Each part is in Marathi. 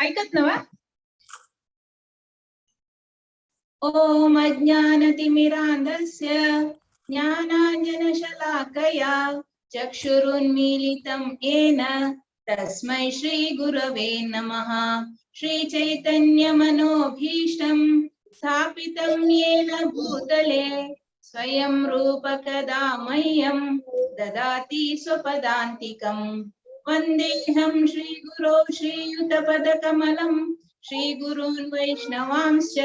ऐकत नवा. ओम अज्ञानतिमिरान्धस्य ज्ञानाञ्जनशलाकया चक्षुरुन्मीलितं येन तस्मै श्रीगुरवे नमः. श्रीचैतन्यमनोभीष्टं स्थापितं येन भूतले स्वयं रूपकदा मह्यं ददाति स्वपदान्तिकम्. वन्देऽहं श्रीगुरो श्रीयुतपदकमलं श्रीगुरून् वैष्णवांश्च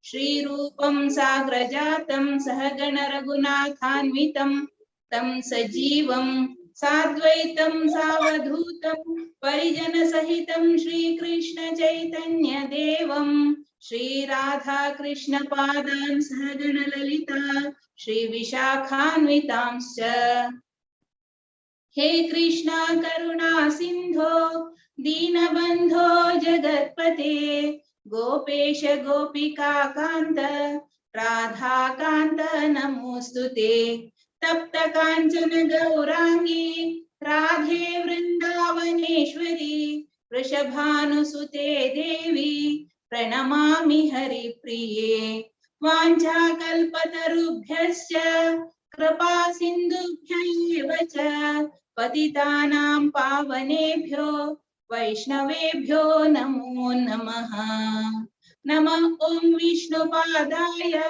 श्रीरूपं साग्रजातं सहगण रघुनाथान्वितं तं सजीवं साद्वैतं सावधूतं परिजनसहितं श्रीकृष्ण चैतन्य देवं श्रीराधा कृष्ण पादान् सहगण ललिता श्रीविशाखान्वितांश्च. हे कृष्णा करुणा सिंधो दीनबंधो जगत्पते गोपेश गोपिका कांत राधा कांत नमोस्तुते. तप्त कांचन गौरांगी राधे वृंदावनेश्वरी वृषभानुसुते देवी प्रणमामि हरिप्रिये. वाञ्छाकल्पतरुभ्यश्च कृपा सिन्धुभ्यैव च पतितानां पावनेभ्यो वैष्णवेभ्यो नमो नमः. नमः ओं विष्णुपादाय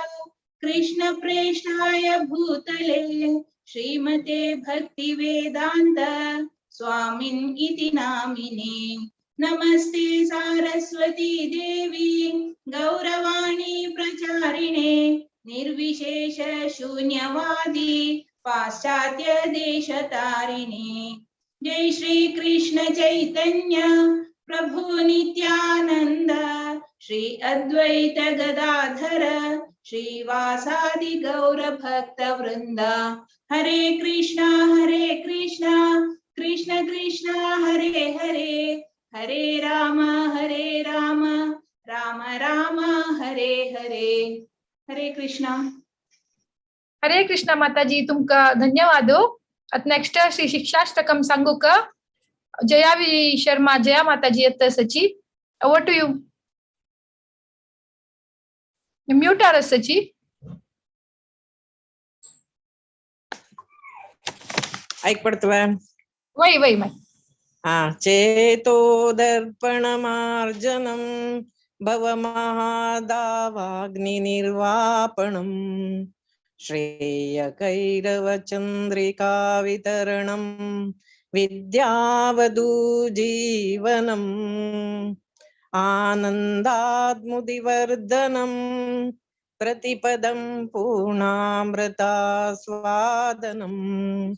कृष्णप्रेष्ठाय भूतले श्रीमते भक्तिवेदान्त स्वामिन् इति नामिने. नमस्ते सारस्वती देवी गौरवाणी प्रचारिणे निर्विशेष शून्यवादी पाश्चात्य देशतारिणे. जय श्री कृष्ण चैतन्य प्रभु नित्यानंद श्री अद्वैत गदाधर श्रीवासादि गौर भक्त वृंद. हरे कृष्णा कृष्ण कृष्ण हरे हरे हरे राम राम राम हरे हरे. हरे कृष्णा. हरे कृष्णा माताजी, तुमका धन्यवाद. आता नेक्स्ट श्री शिक्षाष्टकम सांगू का जयावी शर्मा जया माताजी येत सची. Over to you. म्यूट आर सची. ऐक पडतवा वही वही मैं. हाँ. चेतो दर्पणमार्जनं भवमहादावाग्निर्वापणम् श्रेयकैरवचन्द्रिका वितरणं विद्यावधूजीवनम् आनन्दाद्मुदिवर्धनं प्रतिपदं पूर्णामृतास्वादनम्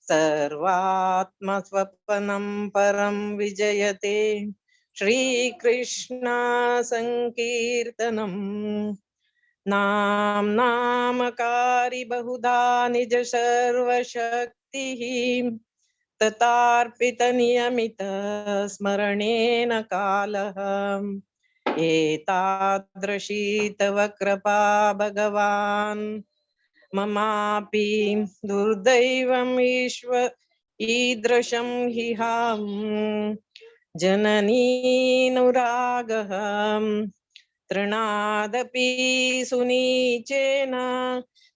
सर्वात्मस्वप्नं परं विजयते श्रीकृष्ण संकीर्तनम्. नामकारी बहुधा निज सर्वशक्तिः ततार्पित नियमित स्मरणेन कालः. एतादृशी तव कृपा भगवान् ममापि दुर्दैवम् ईदृशं हि जननीनुरागः तृणादपि सुनीचेन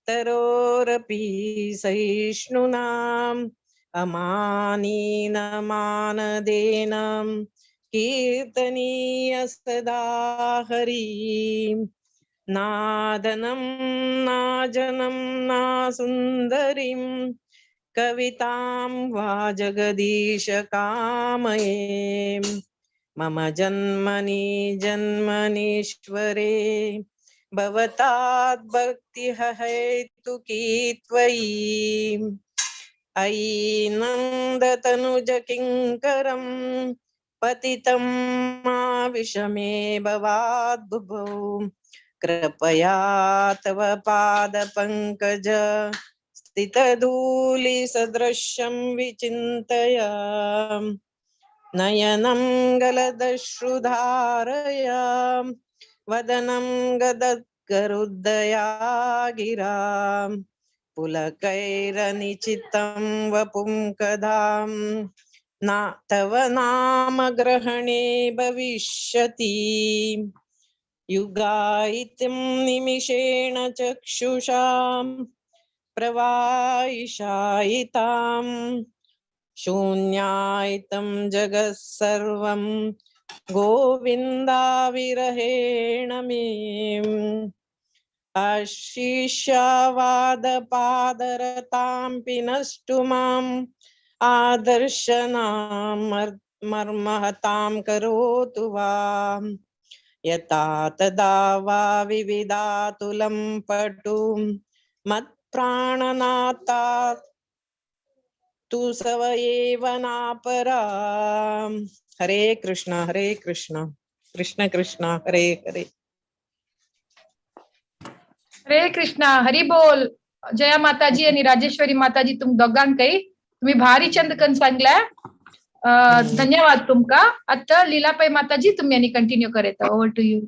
तरोरपि सहिष्णुनाम् अमानीनमानदेन कीर्तनीय सदा हरि. नादनं नाजनं नासुन्दरीं कवितां वा जगदीश कामये. मम जन्मनि जन्मनीश्वरे भवताद्भक्तिः हेतुकी त्वयि. अयि नन्दतनुज किङ्करं पतितं माविषमे भवाद्भुवो. कृपया तव पादपङ्कज स्थितधूलिसदृशं विचिन्तय नयनं गलदश्रुधारया वदनं गदद्गरुदया गिरा. पुलकैरनिचितं वपुं कदां ना तव नाम ग्रहणे भविष्यति युगायितं निमिषेण चक्षुषा प्रवाहिषायितां शून्यायितं जगत् सर्वं गोविन्दाविरहेण मे आशिष्यावादपादरतां पिनष्टु माम् आदर्शनां मर्महतां करोतु वा यथा तदा वा विविधातुलं पटु मत्प्राणनाथा तु सव एव नापरा। हरे कृष्ण कृष्ण कृष्ण हरे हरे। हरे कृष्णा, हरी बोल. जया माताजी आणि राजेश्वरी माताजी तुम दोघांकही तुम्ही भारी चंद कन सांगल्या. धन्यवाद तुमका. आता लीलाबाई माताजी तुम्ही यांनी कंटिन्यू करेत. Over to you.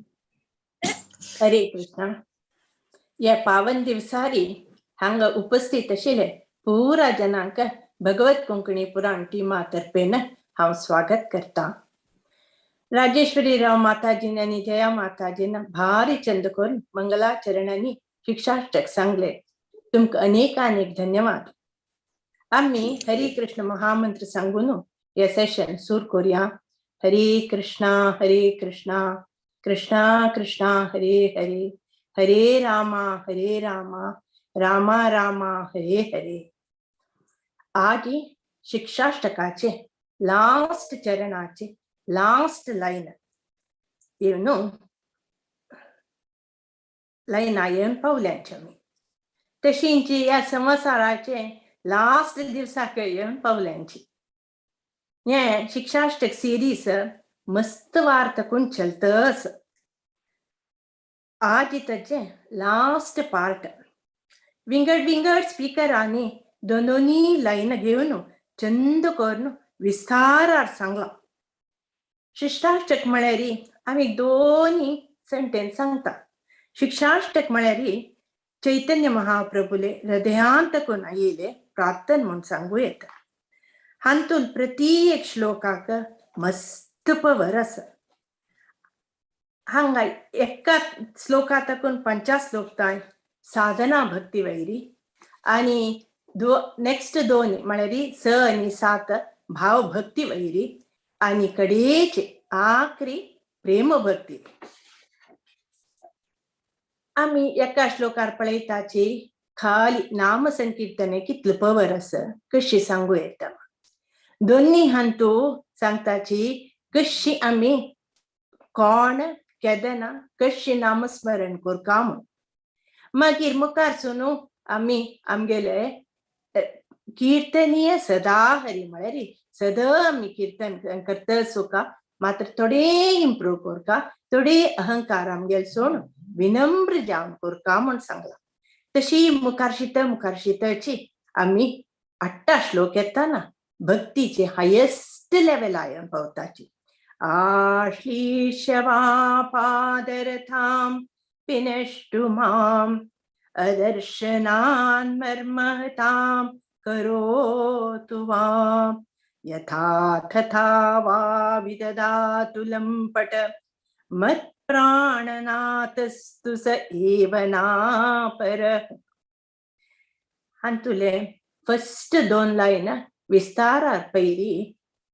Hare Krishna. या पावन दिवसारी हांगा उपस्थित आशिल्ले पुरा जनांक भगवत कोंकणी पुराण टिमा तर्फेन हांव स्वागत करता. राजेश्वरी राव माताजीन आणि जया माताजीन भारी चंद करून मंगलाचरणांनी शिक्षाष्टक सांगले. तुमका अनेक धन्यवाद. आम्ही हरे कृष्ण महामंत्र सांगून या सेशन सुरू करूया. हरे कृष्णा कृष्णा कृष्णा हरे हरे, हरे रामा रामा रामा हरे हरे. आज शिक्षाष्टकाचे लास्ट चरणाचे लास्ट लाइन येऊन लाइन येऊन पावल्यांचे मी तशींची या संवसाराचे लास्ट दिवसाक येऊन पावल्यांची. हे शिक्षाष्टक सिरीज मस्त वार्तकून चलतस. आज इतचे लास्ट पार्ट विंगड स्पीकरांनी दोनोनी लाइन घेऊन चंद करून विस्तारार सांगला. शिक्षाष्टक म्हळ्यार आम्ही दोन्ही सेंटेन्स सांगता. शिक्षाष्टक म्हळ्यार चैतन्य महाप्रभुले हृदयांतकून आयिले प्रार्थना म्हणून सांगू येता. हातून प्रति एक श्लोकाक मस्त पवर आसा. हांगा एका श्लोकातकून 50 श्लोक ताय साधना भक्ती वैरी आणि नेक्स्ट दोन म्हळ्यार 6 आणि 7 भाव भक्ती वैरी आणि कडेचे आखरी प्रेम भक्ती. आम्ही एका श्लोकार पळयताची खाली नाम संकीर्तने कितलं पवर आसा कशी सांगू येता. दोन्ही हांतू सांगताची कशी आम्ही कोण केदना कशी नामस्मरण करका म्हूण. मागीर मुखार सुनू आम्ही आमगेले कीर्तनीय सदा हरी म्हळ्यार सदा आम्ही कीर्तन करता सुका. मात्र थोडे इम्प्रूव करका, थोडे अहंकार आमगेल सोडून विनम्र जावन करका म्हूण सांगला. तशी मुखारशीतची आम्ही 8 श्लोक येताना भक्तीचे हायेस्ट लेवल आयन पावताची. आश्लीषवा पादरथां पिनष्टु माम् अदर्शनान् मर्महतां करोतु वा यथा तथा वा विदधातु लम्पट मत्प्राणनाथस्तु स एव नापर. हातुले फर्स्ट 2 लाइन विस्तारार पैरी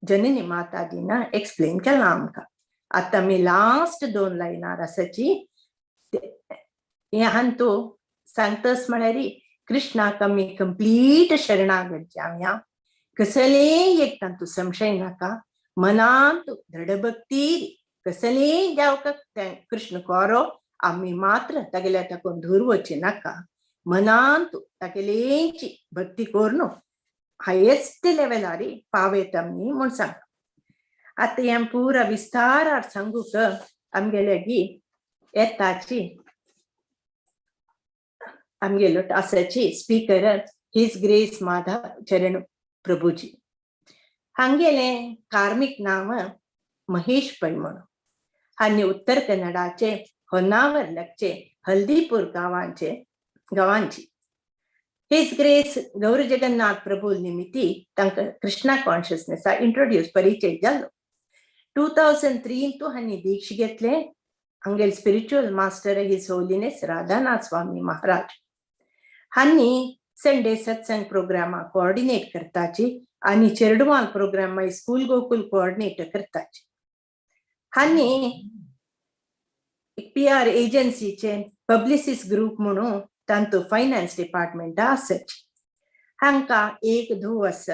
जननी माताजीन एक्सप्लेन केला आमकां. आता मी लास्ट 2 लायनार आसाची हे हांतू सांगतस म्हळ्यार कृष्णाक आमी कंप्लीट शरणागत जावया. कसले एक तांतू संशय नाका. मनांत दृढ भक्ती कसले जावका कृष्ण कोरो आम्ही मात्र तागेल्या ताकून दूर वचे नाका. मनांत तागेलेची भक्ती करून हायेस्ट लेवलार पावेत आमी म्हूण सांग. आता हे पुरा विस्तारार सांगूक आमगेले गी येताची आमगेलो आसाची स्पीकर हिज ग्रेस माधव चरण प्रभुजी. हांगेले कार्मिक नाम महेश पै म्हणून. हांनी उत्तर कन्नडाचे होन्नावर लगचे हल्दीपूर गावांची. His Grace Gaur Jagannath Prabhu Nimiti Tanka Krishna consciousness introduced परिचय झालो. 2003 to hani दीक्ष घेतले. Angel spiritual master His Holiness Radhanath Swami Maharaj. Hani Sunday satsang program coordinate करताची आणि चेरडवाल प्रोग्राम स्कूल गोकुल कोऑर्डिनेट करताची. हानी PR एजन्सीचे पब्लिसिस्ट ग्रुप म्हणून तांतो फायनान्स डिपार्टमेंट आसच. हांका 1-2 वर्ष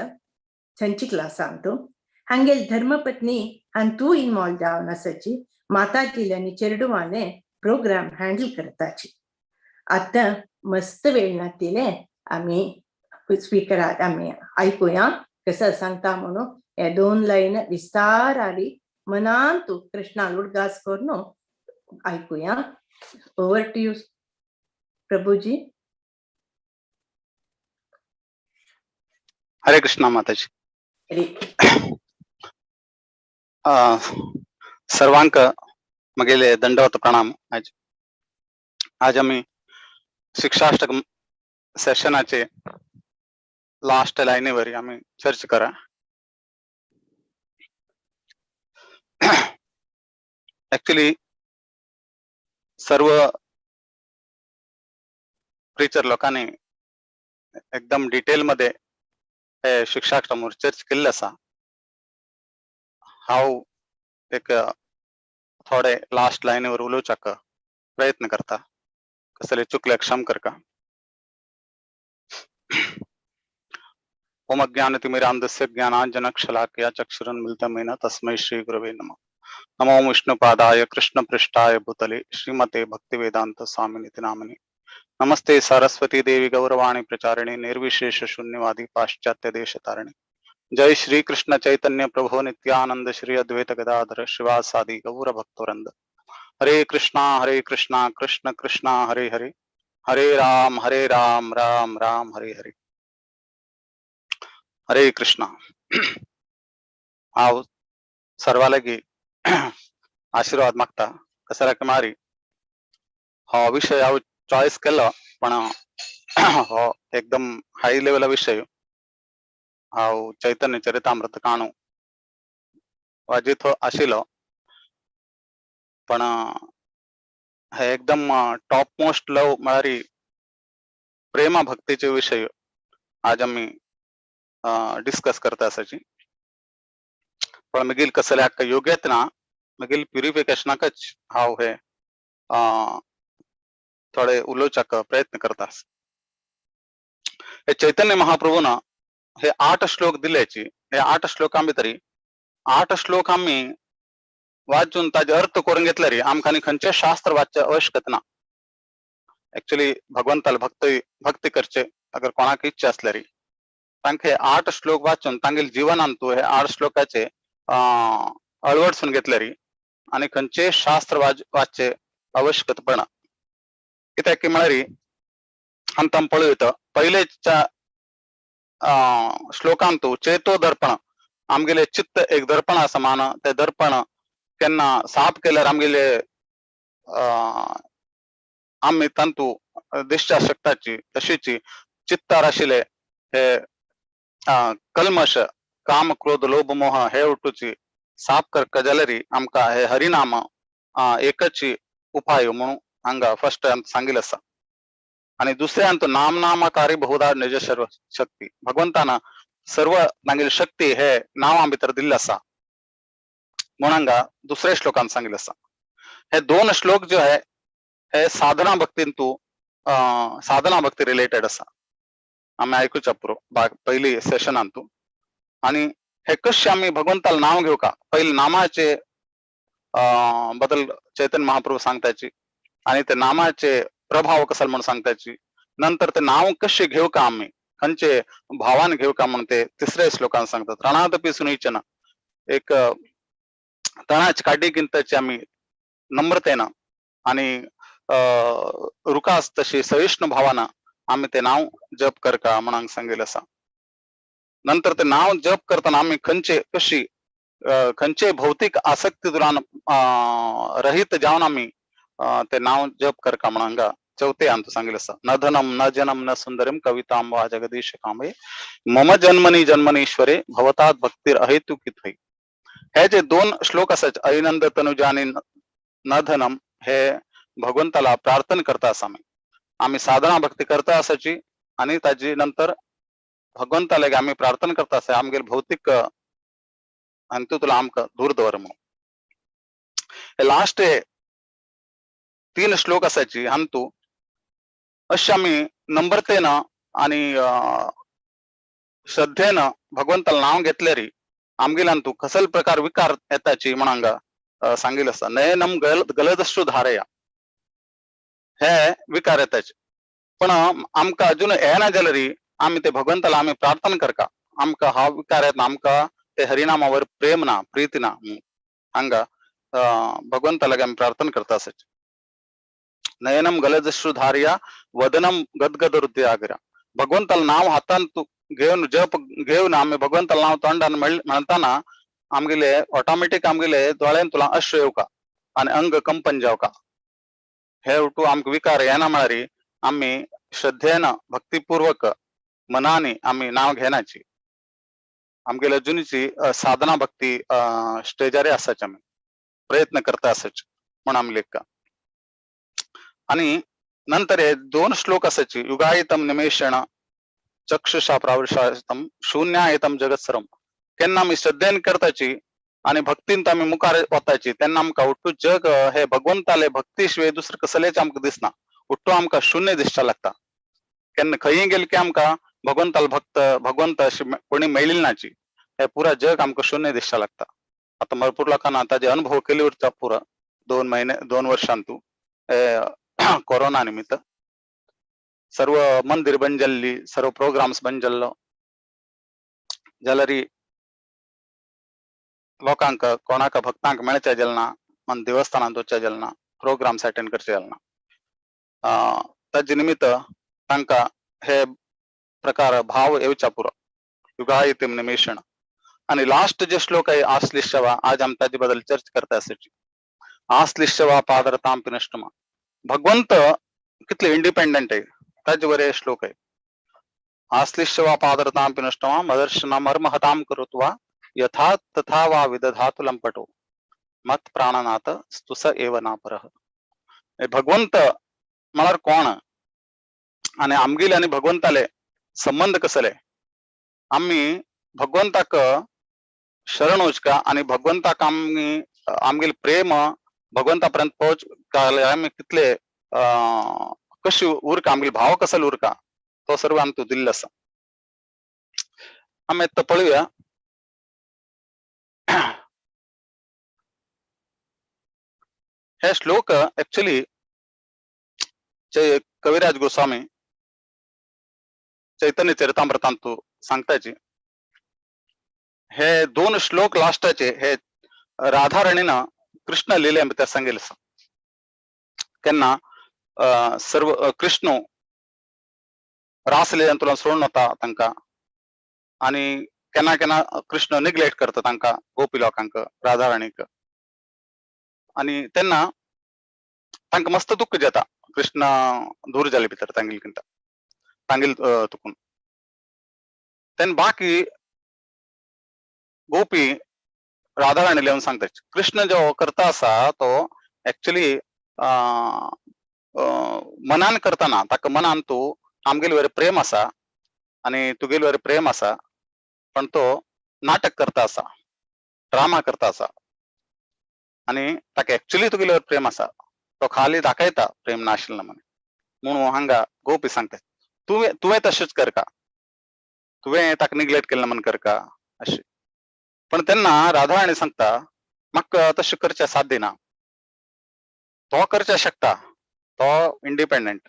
छंची क्लास सांगतो. हांगेल धर्मपत्नी हां तू इन्वॉल्व जावन आसची. माताजी आणि चेरडवाले प्रोग्राम हँडल करताची. आता मस्त वेळ नातीले आम्ही स्पीकरात आम्ही ऐकूया कसं सांगता म्हणून. हे 2 लाईन विस्तार आली मनान तू कृष्णा उडगास करून ऐकूया. ओव्हर टू यू प्रभुजी. हरे कृष्णा माताजी. सर्वांक मगेले दंडवत प्रणाम. आज आम्ही शिक्षाष्टक सेशनाचे लास्ट लाईनीवर आम्ही चर्चा करा. ऍक्च्युली सर्व प्रीचर लोकांनी एकदम डिटेल मध्ये हे शिक्षाष्टकावर चर्चा केलेलं असा. हाव एक थोडे लास्ट लाईनीवर उलोवचाक प्रयत्न करता. कसले चुकले क्षम करका. ओम अज्ञानतिमिरान्धस्य ज्ञानाञ्जनशलाकया चक्षुरुन्मिलितं तस्मै श्री गुरवे नमः. नमो विष्णुपादाय कृष्णपृष्ठाय भूतले श्रीमते भक्तिवेदांत स्वामिनिति नामिने. नमस्ते सरस्वती देवी गौरवाणी प्रचारिणे निर्विशेष शून्यवादी पाश्चात्य देश तारिणे. जय श्री कृष्ण चैतन्य प्रभो नित्यानंद श्री अद्वैत गदाधर शिवासादि गौर भक्तवृंद. हरे कृष्णा कृष्ण कृष्णा हरे हरे, हरे राम राम राम हरे हरे. हरे कृष्णा. हाव सर्वालगी आशीर्वाद मागता. कसं की मारी हा विषय हांव चॉईस केलो पण हो एकदम हाय लेवल विषय. हांव चैतन्य चरितामृत काणू वाजित आशिलो पण हे एकदम टॉप मोस्ट लव म्हळ्यार प्रेमा भक्तीचे विषय आज आम्ही डिस्कस करता आसाची. पण मगील कसले हाका योग्यत ना मगील प्युरिफिकेशनाकच हांव हे थोडे उलोवचाक प्रयत्न करता. हे चैतन्य महाप्रभून हे 8 श्लोक दिल्याची. हे 8 श्लोकां भितरी 8 श्लोक आम्ही वाचून ताजे अर्थ करून घेतले रे आमकां खंयचे शास्त्र वाचचे आवश्यकता ना. ऍक्च्युली भगवंताला भक्ती करचे अगर कोणाक इच्छा असल्या रे तांकां हे 8 श्लोक वाचून तांगेल जीवनांत हे 8 श्लोकाचे अळवडसून घेतले रे आणि खंयचे शास्त्र वाचचे आवश्यकता पडना. कित्याक की म्हळ्यार आमकां पळयता पयलेच्या श्लोकांत चेतो दर्पण आमगेले चित्त एक दर्पणा समान. ते दर्पण केन्ना साफ केल्यार आमगेले आमी तांतू दिश्चा शकताची तशीची चित्तार आशिल्ले हे कल्मश काम क्रोध लोभ मोह हे उठूची साफ करता जाल्यार आमकां हे हरिनाम एकच उपाय म्हणून हांगा फर्स्ट सांगिल्लें आसा. आणि दुसऱ्यांत नाम नामकारी बहुधा निज सर्व शक्ती. भगवंतान सर्व तांगेली शक्ती हे नावां भितर दिल्ले आसा म्हणून हांगा दुसऱ्या श्लोकांत सांगिल्लें आसा. हे 2 श्लोक जे आहे हे साधना भक्तींतू साधना भक्ती रिलेटेड आसा. आम्ही ऐकूच्या पुरो पहिली सेशनांतू. आणि हे कशे आम्ही भगवंताला नाव घेऊ का पहिले नामाचे बद्दल चैतन्य महाप्रभू सांगताची आणि ते नामाचे प्रभाव कसा म्हणून सांगताची. नंतर ते नाव कसे घेऊ का आम्ही खंयचे भावान घेऊ का म्हणून ते तिसऱ्या श्लोकांत सांगतात. रणादपी सुनीचना एक तणाच काडी गिंतची आम्ही नम्रतेनं आणि रुकास तशी सहिष्णु भावानं आम्ही ते नाव जप करका म्हणून सांगितलं असा. नंतर ते नाव जप करताना आम्ही खंयचे भौतिक आसक्ती दुरान रहित जावन आम्ही ते नाव जप करका म्हणून चौथे अंत सांगितलं असं न धनम न जनम न सुंदरम कविताम वा जगदीश कामे मम जन्मनी जन्मनीश्वरे भवतात भक्तीर अहेतुकित होई. हे जे दोन श्लोक असायचे ऐनंद तनुजानी न धनम हे भगवंताला प्रार्थना करता असा आम्ही साधना भक्ती करता असायची आणि त्याची नंतर भगवंताला आम्ही प्रार्थना करता असे आमगे भौतिक अंतु तुला आमक दूर दवर म्हणून लास्ट तीन श्लोक असायची अंतू अशी आम्ही नम्रतेनं आणि श्रद्धेनं भगवंताला नाव घेतलेरी आमगेलांतू कसल प्रकार विकार येताची म्हणून सांगितलं असतं नयनम गलदश्रू धारया हे विकार येताचे पण आमका अजून येना जालरी आम्ही ते भगवंताला आम्ही प्रार्थना करका आमका हा विकार येत आमका ते हरिनामावर प्रेम ना प्रीती ना हंगा भगवंताला आम्ही प्रार्थना करता असायचे नयनम गलदश्रू धारया वदनम गदगद हृदय आगरा भगवंताला नाव हातान घेऊन जप घेऊन आम्ही भगवंताला नाव तोंडान म्हणताना आमगेले ऑटोमॅटिक आमगेले दोळ्यान तुला अश्रू येऊ का आणि अंग कंपन जाव का हे उठू आमक विकार येना म्हणारी आम्ही श्रद्धेनं भक्तिपूर्वक मनाने आम्ही नाव घेण्याची आमगेल्या जुनीची साधना भक्ती स्टेजारे असायचे आम्ही प्रयत्न करता असायचे म्हणून आम्ही लेख आणि नंतर हे दोन श्लोक असायचे युगायतम निमेषण चक्षुषा प्रावृषातम शून्यायतम जगत्सरम त्यांना आम्ही श्रद्धेन करताची आणि भक्तीन आम्ही मुखार वताची त्यांना आमका उठू जग हे भगवंताले भक्तीशिवाय दुसरं कसलेच आमका दिसना उठ्ठो आमका शून्य दिसता लागता केन्ना खंय गेल की आमका भगवंताला भगवंत कोणी मेळिल नाची हे पुरा जग आमका शून्य दिसता लागता आता भरपूर लोकांना ताजे अनुभव केले उरता पुरा 2 वर्षांतू कोरोना निमित्त सर्व मंदिर बंद जाल्ली सर्व प्रोग्राम्स बंद जाल्लो जाल्यारी लोकांक कोणाक भक्तांक मेळचे जालना मन देवस्थानांत वचचे जालना प्रोग्राम्स अटेंड करचे जालना ताजे निमित्त तांका हे प्रकार भाव येवचा पुरो युगायतम निमेषण आणि लास्ट जे श्लोक आहे आश्लिष्यवा आज आम ताजे बद्दल चर्चा करता असायची आश्लिष्यवा पादरताम पिनष्टमा भगवंत कितले इंडिपेंडेंट आहे ताजेवर हे श्लोक आहे आश्लिष्यवा पादरताम पिनष्टमा मदर्शना मर्महताम करुत्वा यथा तथा वा विदधातु लंपटो मत प्राणनाथ स्तुस एव नापरह भगवंत म्हळ्यार कोण आणि आमगेले आणि भगवंताले संबंध कसले आम्ही भगवंताक शरण वचका आणि भगवंताक आमगेले प्रेम भगवंतापर्यंत पोहोच आम्ही कितले कशी उरका आमगेले भाव कसल उरका तो सर्व आम तू दिल्ल असा आम्ही पळूया हे श्लोक ऍक्च्युली कविराज गोस्वामी चैतन्य चरितामृतांतू सांगताची हे दोन श्लोक लास्टाचे हे राधारणीनं कृष्ण लिहिले भितर सांगेल केन्ना सर्व कृष्ण रासलीला तुला सोडून होता तांका आणि केन्ना केन्ना कृष्ण निग्लेक्ट करता तांका गोपी लोकांक राधाराणीक आणि तेन्ना तांका मस्त दुःख जाता कृष्ण दूर जाले भितर तांगेल तुकून तेन्ना बाकी गोपी राधाराणी येऊन सांगतात कृष्ण जो करता असा तो ऍक्च्युली मनान करताना ताका मनान तू आमगेले वरे प्रेम असा आणि तुगेले वरे प्रेम असा पण तो नाटक करता असा ड्रामा करता असा आणि ताका ऍक्च्युली तुगेले वरे प्रेम असा तो खाली दाखयता प्रेम नाशिल म्हण म्हणून हांगा गोपी सांगतात तुवें तशेंच करका तुवें ताका निग्लेक्ट केलें म्हण करका अशें पण त्यांना राधाराणी सांगता म्हाका तशें करचें साध्य ना तो करचें शकता तो इंडिपेंडंट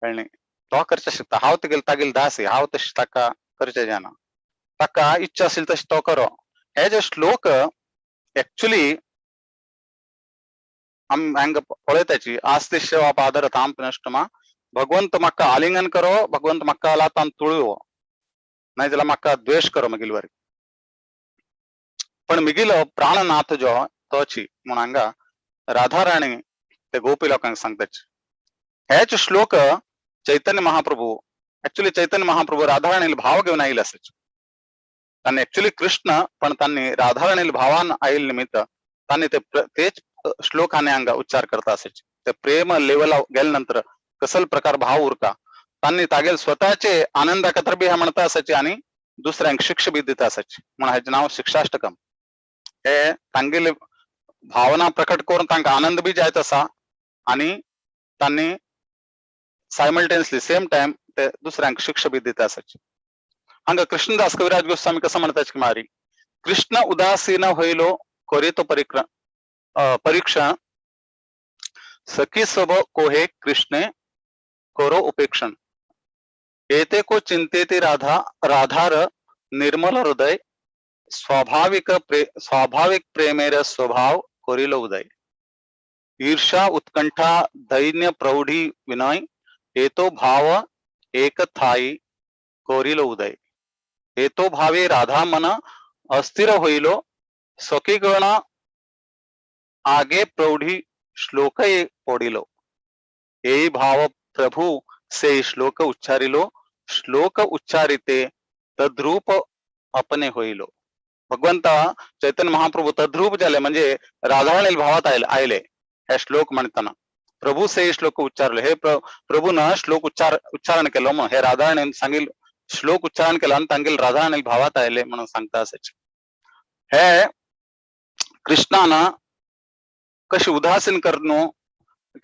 कळ्ळें तो करचें शकता हांव तागेल दास आहे हांव तशें ताका करचें जायना ताका इच्छा असेल तशें तो करो हे जे श्लोक ऍक्च्युली हांगा पळयताची आस्तिश्य वा पादर ताम पिनष्टमा भगवंत म्हाका आलिंगन करो भगवंत म्हाका लातान तुळयो नाजाल्यार म्हाका द्वेष करो मागील वरी पण मिगिलो प्राणनाथ जो तोची म्हणून हांगा राधाराणी ते गोपी लोकांक सांगताची हेच श्लोक चैतन्य महाप्रभू ऍक्च्युली चैतन्य महाप्रभू राधाराणीला भाव घेऊन आईल असायचे. त्यांनी ऍक्च्युली कृष्ण पण त्यांनी राधाराणीला भावान आईल निमित्त त्यांनी तेच श्लोकाने अंगा उच्चार करता असायचे. ते प्रेम लेवल गेल्यानंतर कसल प्रकार भाव उरका त्यांनी तागेल स्वतःचे आनंद कत्र बी म्हणता असायचे आणि दुसऱ्यांक शिक्षा बी देता असायचे. म्हणून ह्याचे नाव शिक्षाष्टकम. हे तांगेल भावना प्रकट करून तांका आनंद बी जायत असा आणि त्यांनी सायमल्टेनियसली सेम टाइम ते दुसऱ्यांक शिक्षा बी देता असायचे. हंग कृष्णदास कविराज गोस्वामी कसं म्हणतात की मारी कृष्ण उदासीन होईलो कोरितो परीक्षण सखी सब कोहे कृष्णे कोरो उपेक्षण एते को चिंतेती राधार निर्मल हृदय स्वाभाविक प्रेमेर स्वभाव कोरिलो उदय ईर्षा उत्कंठा दैन्य प्रौढी विनय एतो भाव एक थाई कोरिलो उदय एतो भावे राधा मन अस्थिर होइलो सखी गण आगे प्रौढी श्लोक पोडिलो ए भाव प्रभु से श्लोक उच्चारिलो श्लोक उच्चारिते तद्रूप अपने होइलो. भगवंता चैतन्य महाप्रभू तद्रूप झाले म्हणजे राधाराणी भावात आले हे श्लोक म्हणताना प्रभू से श्लोक उच्चारले. हे प्रभून श्लोक उच्चारण केलं मग हे राधाराणी सांगील श्लोक उच्चारण केलं आणि सांगेल राधाराणी भावात आले म्हणून सांगता असायचे. हे कृष्णानं कशी उदासीन करणं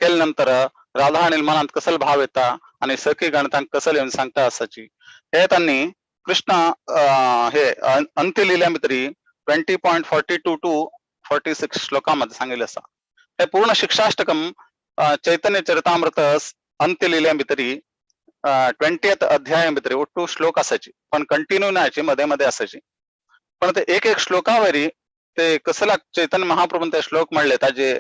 केल्यानंतर राधाराणी मनात कसल भाव येता आणि सखी गणतांक कसल येऊन सांगता असायची. हे त्यांनी कृष्ण हे अंत्यलीलामित्री 20.42 to 46 श्लोकामध्ये सांगितलं असा. हे पूर्ण शिक्षाष्टकम चैतन्य चरितामृत अंत्यलीलामित्री 20th अध्यायामित्री ಒಟ್ಟು श्लोक असायची पण कंटिन्यू नाही मध्ये मध्ये असायची. पण ते एक एक श्लोकावरी ते कसला चैतन्य महाप्रभून ते श्लोक म्हणले त्याचे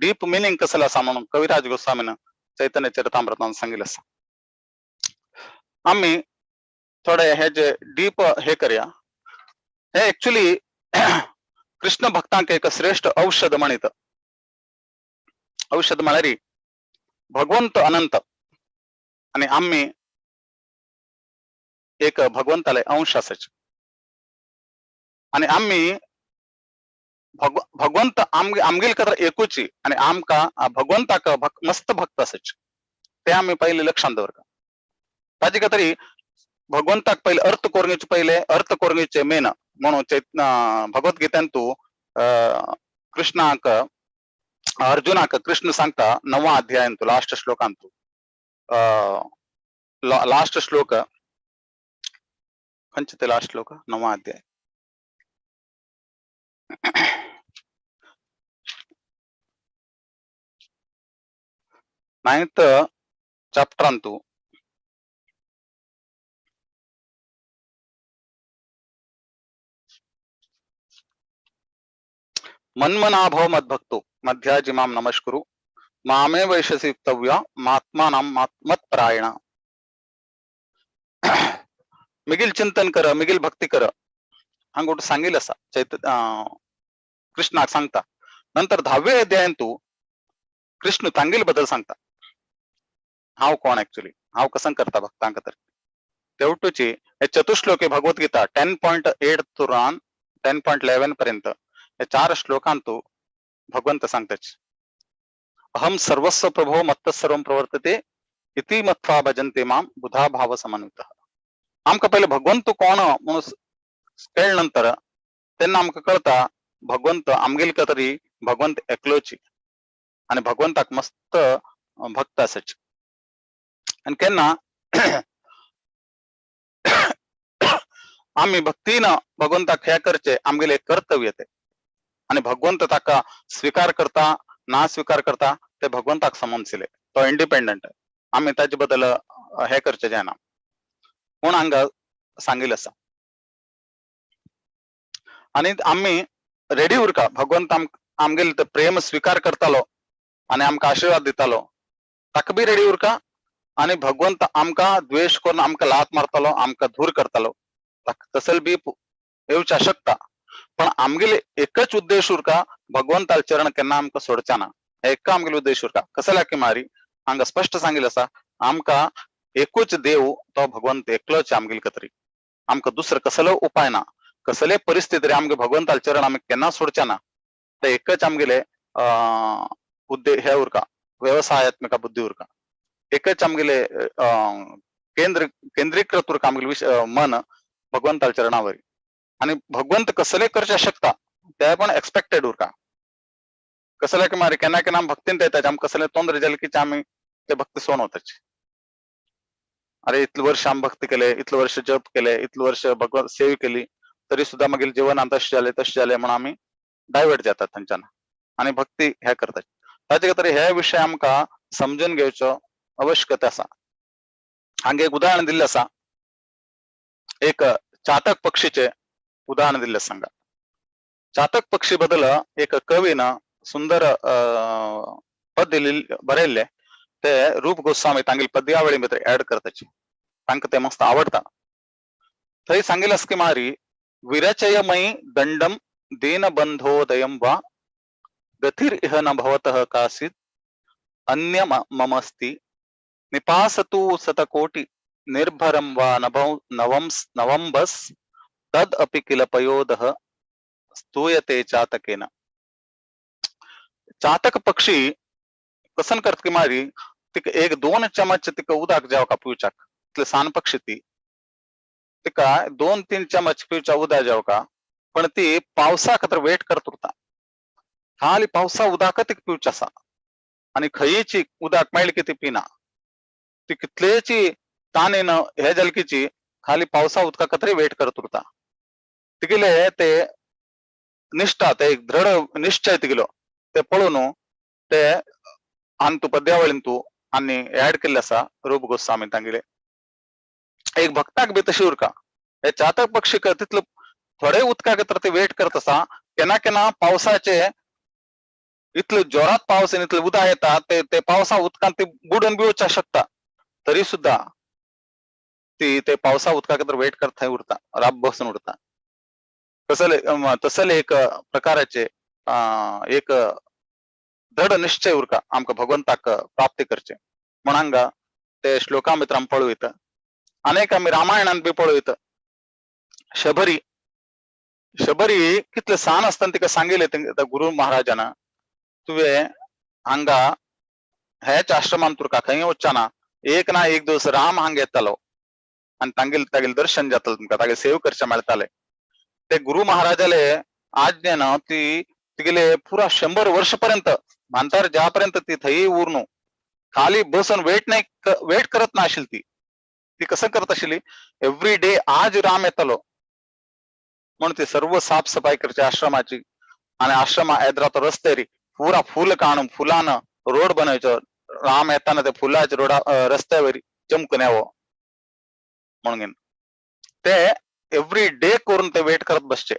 डीप मिनिंग कसला असा म्हणून कविराज गोस्वामीनं चैतन्य चरितामृतात सांगितलं असं. आम्ही थोडे हे जे डीप हे करूया. हे ऍक्च्युली कृष्ण भक्तांक एक श्रेष्ठ औषध म्हणित. औषध म्हणारी भगवंत अनंत आणि आम्ही एक भगवंताला अंश असायचे आणि आम्ही भगवंत आमगेल कदर एकूची आणि आमका भगवंताक मस्त भक्त असायचे. ते आम्ही पहिले लक्षात दवर का ताजी का तरी भगवंताक पहिले अर्थ कोरणीचे मेन म्हणून भगवद्गीतांतू कृष्णाक अर्जुनाक कृष्ण सांगता 9वा अध्यायांतू लास्ट श्लोकांतू लास्ट श्लोक खंच ते लास्ट श्लोक 9वा अध्याय 9th chapter अंतु मन्मनाभव मद्भक्तो मध्याजिमां नमस्कुरु मामे वैशसी तव्य मात्मानां मत्परायण. मिगिल चिंतन कर मिगिल भक्ती कर हंगोट सांगेल असा कृष्णाक सांगता. नंतर 10वे अध्यायांतू कृष्ण तांगेल बद्दल सांगता. हाव कोण ऍक्च्युली हाव कसं करता भक्तांक तर तेवटूची हे चतुश्लोके भगवद्गीता 10.8 तुरान 10.11 पर्यंत हे 4 श्लोकांतू भगवंत सांगताच. अहम सर्वस्व प्रभो मत्त सर्वं प्रवर्तते इति मत्वा भजन्ते माम बुधा भाव समन्वित. आमका पहिले भगवंत कोण म्हणून कळल्यानंतर त्यांना आमका कळता भगवंत आमगेल का तरी भगवंत एकलोची आणि भगवंताक मस्त भक्त असायचे. आणि केन्ना आम्ही भक्तीनं भगवंताक हे करचे आमगेले एक कर्तव्य ते आणि भगवंत ताका स्वीकार करता ना स्वीकार करता ते भगवंताक समजले तो इंडिपेंडंट आम्ही त्याच्या बद्दल हे करचे जायना म्हणून हांगा सांगितलं असा. आणि आम्ही रेडी उरका भगवंत आमगेल ते प्रेम स्वीकार करतालो आणि आमका आशीर्वाद दितालो ताका बी रेडी उरका आणि भगवंत आमका द्वेष करून आमका लात मारतालो आमका धूर करतालो तसल बी येऊच्या शकता. पण आमगेले एकच उद्देश उरका भगवंताल चरण केन्ना आमका सोडचा ना. एक आमगेले उद्देश उरका कसला की मारी हांगा स्पष्ट सांगिल्लें आसा आमकां एकूच देव तो भगवंत एकलोच आमगेले तरी आमकां दुसरो कसलो उपाय ना कसले परिस्थितीर आमगे भगवंताले चरण आमी केन्ना सोडचे ना ते एकच आमगेले उद्देश हे उरका व्यवसायात्मक बुद्धी उरका एकच आमगेले केंद्रीकृत उरका आमगेले मन भगवंताले चरणावरी आणि भगवंत कसले करचे शकता ते पण एक्सपेक्टेड उरका कसले की मारी केन्ना केन्ना भक्तीन येतात आमकां कसले तोंदरे जाले की आमी ते भक्ती सोन वताचे अरे इतले वर्ष आमी भक्ती केले इतले वर्ष जप केले इतले वर्ष भगवंत सेवा केली तरी सुद्धा मागील जीवन तशें जालें म्हणून आमी डायवर्ट जातात तांच्यान आणि भक्ती हे करतात ताचे खातीर हे विषय आमकां समजून घेवचो आवश्यकता आसा हांगा एक उदाहरण दिल्लें आसा एक चातक पक्षीचे उदाहरण दिल्लें सांगा चातक पक्षी बद्दल एक कवीन सुंदर पद बरयल्लें ते रूप गोस्वामी तांगेली पद्यावळी भितर ऍड करताचे तांकां ते मस्त आवडटा थंय सांगिल्लें आसा की मारी विरचयमयी दंडम दीनबंधोदयम वा गतिर् इह न भवतः काचित् अन्य ममस्ति निपासतु शतकोटि निर्भरं वा नवंबस तद अपि किल पयोदः स्तूयते चातकेन चातक पक्षी कसन करत की मारी तिका एक 2 चमच तिका उदक जेवका पिवच्याक इतले सान पक्षी ती तिका 2-3 चमच पिवच्या उदक जेवका पण ती पावसा खातीर वेट करत उरता खाली पावसा उदक तिका पिवचे आसा आणि खंयची उदक मेळ्ळी की ती पिना ती कितलेची ताणेन हे जलकीची खाली पावसा उदका खातीर वेट करत उरता तिगेले ते निष्ठा ते एक दृढ निश्चय तिगेलो ते पळोवन ते आनी तू पद्यावळीन तू आनी ऍड केल्ले आसा रूप गोस्वामी तांगेले एक भक्ताक बी तशी उरका हे चातक पक्षी तितलो थोडे उदका खातीर ते वेट करत आसा केन्ना केन्ना पावसाचे इतले जोरात पावस इतले उदक येता ते पावसा उदकान ती बुडून बी वचूंक शकता तरी सुद्धा ती ते पावसा उदका खातीर वेट करत थंय उरता राब बसून उरता तसले एक प्रकाराचे एक दृढ निश्चय उरका आमकां भगवंताक प्राप्ती करचे म्हणून हांगा ते श्लोकां भितर आमी पळयत अनेक आमी रामायणांत बी पळयत शबरी कितले सान आसतना तिका सांगिल्लें गुरु महाराजान तुवें हांगा हेच आश्रमान तुका खंय वचचे ना एक दिवस राम हांगा येतालो आनी तांगेले दर्शन जातलें तुमकां तागे सेवा करचें मेळटालें ते गुरु महाराजाले आज्ञेन ती तिगेले पुरा 100 वर्ष पर्यंत मानतार ज्या पर्यंत ती थंय उरनु खाली बसून वेट करत ना आशिल्ली ती कसं करत आशिल्ली एव्हरी डे आज राम येतालो म्हणून ती सर्व साफसफाई करची आश्रमाची आणि आश्रमा येद्रातो रस्तेरी पुरा फूल काढून फुलान रोड बनवायचो राम येताना ते फुलाच्या रोडा रस्त्यावर चमकून यावं म्हणून ते एव्हरी डे करून ते वेट करत बसचे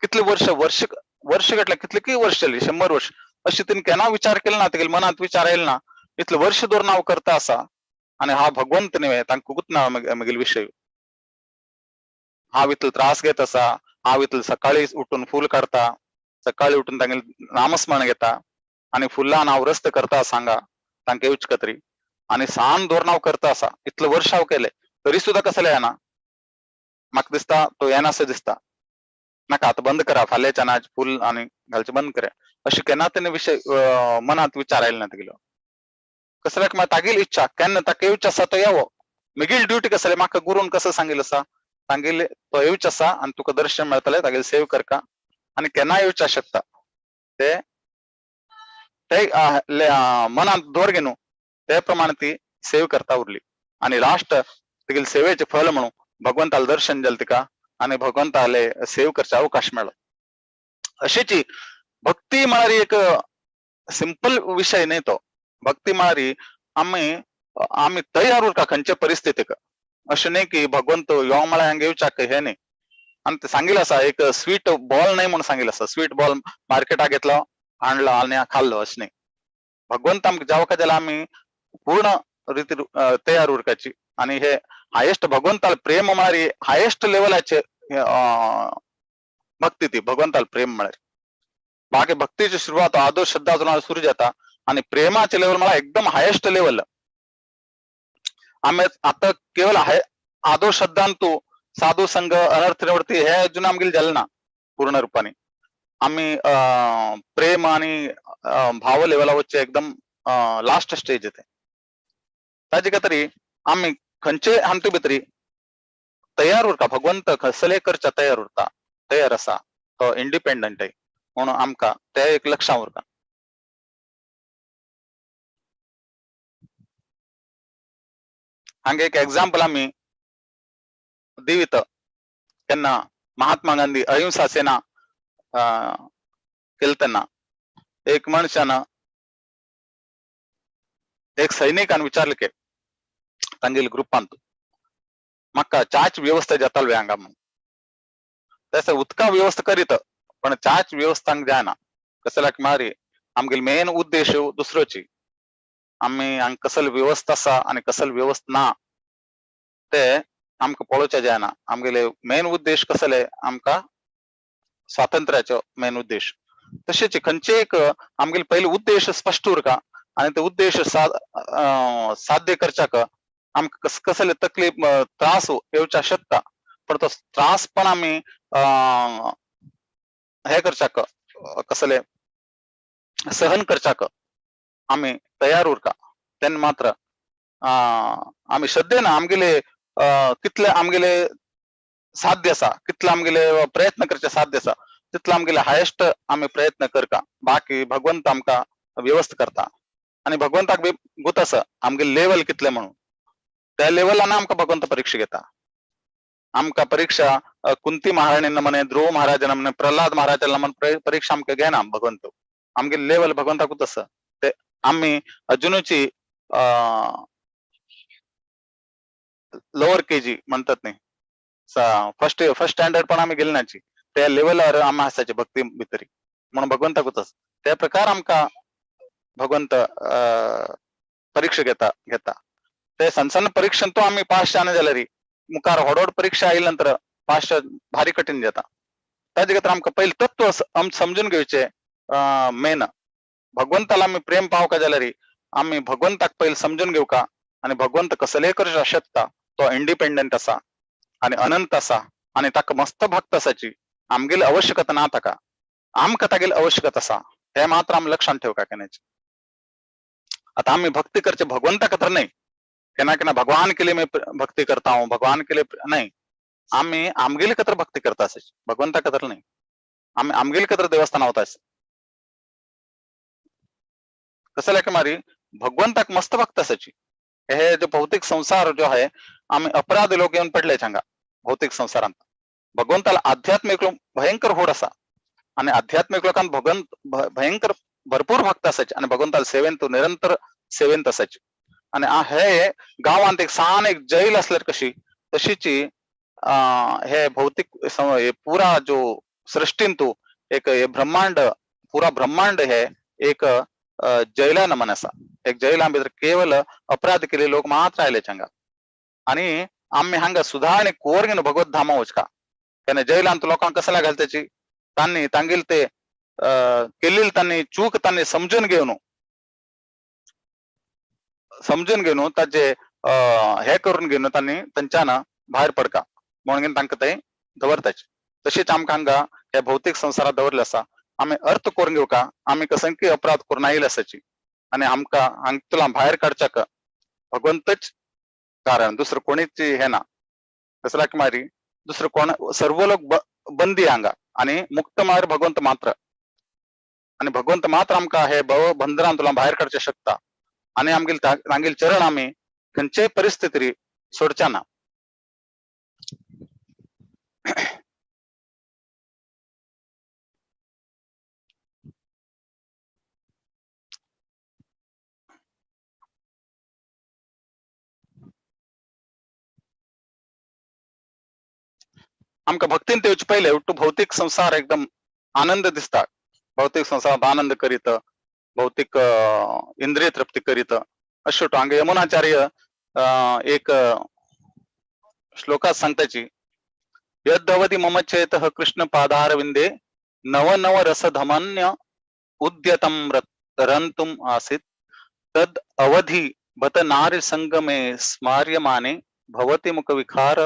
कितले वर्ष गटले कितले की वर्ष जाली 100 वर्ष अशी तिने केन्ना विचार केला ना तेगेल्या मनात विचार येईल ना इतले वर्ष दोन हांव करता आसा आणि हा भगवंत न्हय तांकां गुतना म्हगेले विषय हांव इतलो त्रास घेत आसा हांव इतलो सकाळी उठून फूल काडता सकाळी उठून तांगेले नामस्मरण घेता आणि फुलान हांव रस्त करता सांगा तांकां येवचे खातीर आणि सान धोरण हांव करता आसा इतले वर्ष हांव केले तरी सुद्धा कसले येना म्हाका दिसता तो येनासो दिसता नाका आता बंद करा फाल्यांच्यान आज फूल आणि घालचे बंद करा अशी केन्ना तेणे विषय मनात विचार आयलो ना तेगेलो कसल्याक तागेली इच्छा केन्ना ताका येवचे आसा तो येवो म्हगेली ड्युटी कसले म्हाका गुरून कसं सांगिल्लें आसा सांगिल्लें तो येवचे आसा आणि तुका दर्शन मेळटलें तागेले सेवा करका आणि केन्ना येवचे शकता ते मनात दवर घेवन ते प्रमाणे ती सेवा करता उरली आणि लास्ट तेगेले सेवेचे फल म्हणून भगवंताले दर्शन जालें तिका आणि भगवंताले सेवा करचे अवकाश मेळ्ळो अशीची भक्ती म्हळ्यार एक सिंपल विषय न्हय तो भक्ती म्हळ्यार आमी तयार उरता खंयच्या परिस्थितीक अशें न्हय की भगवंत यो म्हळ्यार हांगा येवच्याक हे न्हय आणि ते सांगिल्लें आसा एक स्वीट बॉल न्हय म्हणून सांगिल्लें आसा स्वीट बॉल मार्केटाक घेतलो हाडलो आनी खाल्लो अशें न्हय भगवंत आमकां जावका जाल्यार आमी पूर्ण रितीन तयार उरपाची आणि हे हायेस्ट भगवंताल प्रेम म्हळ्यार हायेस्ट लेवलाचे भक्ती ती भगवंताल प्रेम म्हळ्यार बाकी भक्तीची सुरवात आदर श्रद्धा सुरू जाता आणि प्रेमाचे लेवल मला एकदम हायेस्ट लेवल आम्ही आता केवळ आदो श्रद्धांतू साधू संघ अनर्थ निवृत्ती हे अजून आमगेले झालं ना पूर्ण रूपाने आम्ही प्रेम आणि भाव लेवला वच्चे एकदम लास्ट स्टेज येते ताजे तरी आम्ही खंचे हांतू भितरी तयार उरता भगवंत कसले करचा तयार उरता तयार असा तो इंडिपेंडंट आहे म्हणून आमका ते एक लक्षात उरता हांगे एक एक्झाम्पल आम्ही दिवित त्यांना महात्मा गांधी अहिंसा सेना केलतना एक मनुष्यानं एक सैनिकान विचारले की तांगेल ग्रुपांत मक्का चाच व्यवस्था जाताल व्यांगा म्हणून तसं उतका व्यवस्था करीत पण चाच व्यवस्था जायना कसला की मारी आमगेल मेन उद्देश दुसरोची आम्ही कसल व्यवस्था असा आणि कसल व्यवस्था ना ते आमका पळोवचे जायना आमगेले मेन उद्देश कसले आमका स्वातंत्र्याचो मेन उद्देश तसेच खंयचे एक आमगेले पहिले उद्देश स्पष्ट उरका आणि ते उद्देश साध्य करचाक आमका कसले तकलीफ त्रास येवचा शकता पण तो त्रास पण आम्ही हे करचाक कसले सहन करचाक आम्ही तयार उरका त्यांनी मात्र आम्ही श्रद्धेन आमगेले कितले आमगेले साध्य असा कितले आमगेले प्रयत्न करचे साध्य असा तितले आमगेले हायेस्ट आम्ही प्रयत्न करका बाकी भगवंत आमका व्यवस्था करता आणि भगवंताक गुत असं आमगे लेवल कितले म्हणून त्या लेवलान आमका भगवंत परीक्षा घेता आमका परीक्षा कुंती महाराणींना म्हणे ध्रुव महाराजांना म्हणे प्रल्हाद महाराजांना म्हणे परीक्षा आमका घेना भगवंत आमगे लेवल भगवंताक तसं ते आम्ही अजूनची लोअर केजी म्हणतात नाही फर्स्ट स्टँडर्ड पण आम्ही गेलनाची त्या लेवलवर आम्ही असायचे भक्ती भितरी म्हणून भगवंताक त्या प्रकार आमका भगवंत परीक्षा घेता ते सण परीक्षा तो आम्ही पास जाणे झाले री मुखार हडोड परीक्षा आईल नंतर पास भारी कठीण जाता त्याच्या खातीर आमका पहिले तत्व समजून घेवचे मेन भगवंताला आम्ही प्रेम पाव का जाल्यार आम्ही भगवंताक पहिले समजून घेऊ का आणि भगवंत कसले करू शकता तो इंडिपेंडंट असा आणि अनंत असा आणि ताका मस्त भक्त असाची आमगेल आवश्यकता ना ताका आमका तागेल आवश्यकता असा हे मात्र आम्ही लक्षात ठेवू का केन्याचे आता आम्ही भक्ती करचे भगवंता कतर नाही केना भगवान के लिए मैं भक्ति करता हूँ भगवान के लिए नहीं आम्ही आमगेल कतर भक्ती करता असायची भगवंता कतर नाही आम्ही आमगेल कतर देवस्थान होता कसं की मारी भगवंताक मस्त भक्त असायची हे जो भौतिक संसार जो आहे आम्ही अपराध लोक येऊन पडले सांगा भौतिक संसारांत भगवंताला आध्यात्मिक लोक भयंकर होड असा आणि आध्यात्मिक लोकांत भगवंत भयंकर भरपूर भक्त असायचे आणि भगवंताला सेवेन तो निरंतर सेवेंत असायचे आणि हे गावांत एक सान एक जैल असल्यार कशी तशीची हे भौतिक पुरा जो सृष्टीन तो एक ब्रह्मांड पुरा ब्रह्मांड हे एक जैला नमन असा एक जैला भितर केवल अपराध केले लोक मात्र आयले चंगा आणि आम्ही हांगा सुधारणे कोरगिन भगवत धामा वचका त्याने जैलांत लोकांक कसला घालताची तांनी तांगेल ते केलेली त्यांनी चूक त्यांनी समजून घेऊन ताजे हे करून घेऊन त्यांनी त्यांच्यानं बाहेर पडका म्हणून तांकां ते दवरताचे तशीच आमकां हांगा हे भौतिक संसारात दवरले असा आम्ही अर्थ करून घेऊ का आम्ही कसंकी अपराध करून आयले असाची आणि आमकां हांगतुला भायर काडच्याक भगवंतच कारण दुसरं कोणीच हे ना कसला की मारी दुसरं कोण सर्व लोक बंदी हांगा आणि मुक्त मार भगवंत मात्र आणि भगवंत मात्र आमकां हे भव बंधनांतुला भायर काडचे शकता आणि आमगेल चरण आम्ही खंयच्याय परिस्थितीत सोडच्या ना आमकां भक्तीन तेवचे पहिले भौतिक संसार एकदम आनंद दिसता भौतिक संसारात आनंद करीत भौतिक इंद्रिय तृप्ती करीत अशें हांगा यमुनाचार्य एक श्लोकात सांगताची यद्भवति मम चेतः कृष्ण पादारविंदे नव नव रस धमन्य उद्यतम तरन्तुम् आसीत् तद अवधि बत नारी संगमे स्मार्यमाने भवति मुख विकार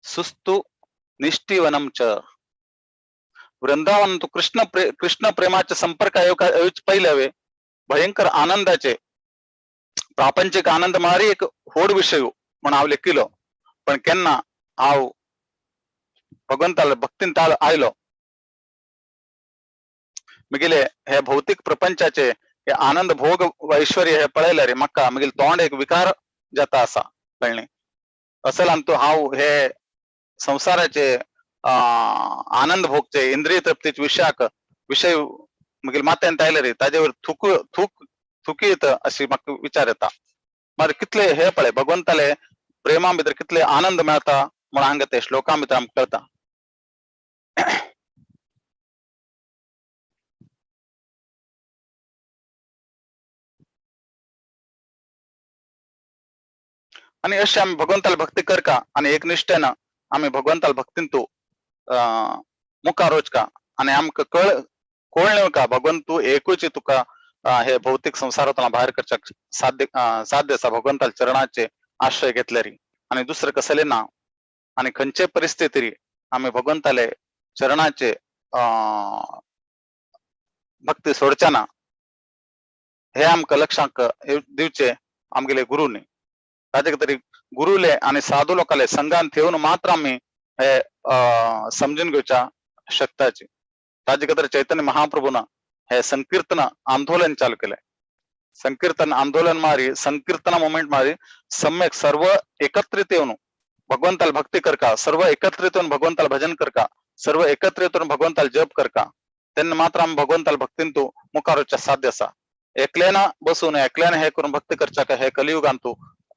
सुस्तु निष्ठीवनम च. वृंदावन तो कृष्ण प्रेमाचे संपर्क पहिले हवे भयंकर आनंदाचे प्रापंचिक आनंद मारी एक होड विषय म्हणून हांव लेखिलो पण केन्ना हांव भगवंताला भक्तीन ताळ आयलो मिगिले हे भौतिक प्रपंचाचे हे आनंद भोग ऐश्वर्य हे पळयले रे म्हाका मागीर तोंड एक विकार जाता असा कळ्ळें. असल तो हांव हे संसाराचे आनंद भोगचे इंद्रिय तृप्तीचे विषय मागीर माथ्यांत आयले रे ताजे वयर थुकीत अशी म्हाका विचार येता. मागीर कितले हे पळय भगवंताले प्रेमा भितर कितले आनंद मेळटा म्हण हांगा ते श्लोकां भितर आमकां कळटा. आणि अशें आमी भगवंताला भक्ती करका आणि एकनिश्ठेन आमी भगवंताला भक्तीन तू मुखार वचका आणि आमकां कळ्ळें का भगवंत तू एकूच तुका हे भौतिक संसारांतल्यान भायर करच्याक साध्य आसा भगवंताच्या चरणाचे आश्रय घेतले री आणि दुसरें कसलें ना. आणि खंयचे परिस्थिती आमी भगवंताले चरणाचे भक्ती सोडच्या ना हे आमकां लक्षांक दिवचे आमगेले गुरुनी. ताजे तरी गुरुले आणि साधू लोकांले संगान ठेवून मात्र आम्ही हे समजून घेवच्या शकताची. ताजे खातीर चैतन्य महाप्रभून हे संकीर्तन आंदोलन चालू केले. संकीर्तन आंदोलन मारी संकीर्तन मोमेंट मारी सम्यक सर्व एकत्रित येऊन भगवंताला भक्ती करका, सर्व एकत्रित येऊन भगवंताला भजन करका, सर्व एकत्रित येऊन भगवंताला जप करका त्यांना मात्र आम्ही भगवंताला भक्तीन तू मुखार वचच्या साध्य असा. एकल्यानं बसून एकल्यानं हे करून भक्ती करच्या हे कलियुगान तू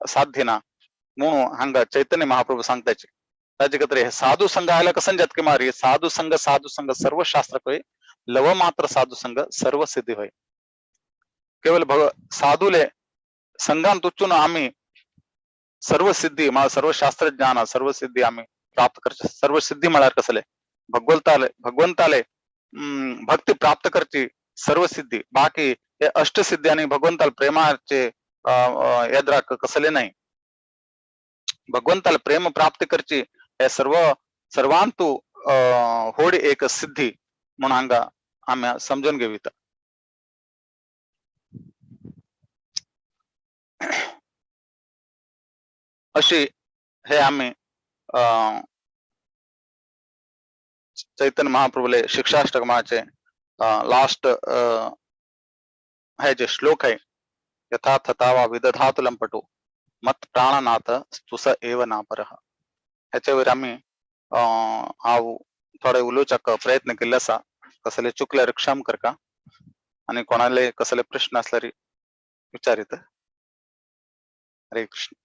साध्य ना म्हणून हांगा चैतन्य महाप्रभू सांगताचे. ताजे खातीर हे साधू संघ आयला कसं जातके मारी साधू संघ सर्व शास्त्र कळे लव मात्र साधू संघ सर्व सिद्धी होय. केवळ साधूले संघान तुचून आम्ही सर्व सिद्धी सर्व शास्त्र ज्ञान सर्व सिद्धी आम्ही प्राप्त करचे. सर्व सिद्धी म्हळ्यार कसले भगवंताले भक्ती प्राप्त करची सर्व सिद्धी. बाकी हे अष्टसिद्धी आणि भगवंताला प्रेमाचे याद कसले नाही. भगवंताला प्रेम प्राप्त करची हे सर्वांतू होड एक सिद्धी म्हणून हांगा आम्ही समजून घेविता. अशी हे आम्ही चैतन्य महाप्रभूले शिक्षाष्टकमाचे लास्ट हे जे श्लोक आहे यथा तथा विदधातु लंपटो मत प्राणनाथ स्तुस एव नापरः ह्याच्यावर आम्ही हांव थोडे उलोवच्याक प्रयत्न केल्ले आसा. कसले चुकल्यार क्षम करका आणि कोणाले कसले प्रश्न असल्यार विचारित. हरे कृष्ण.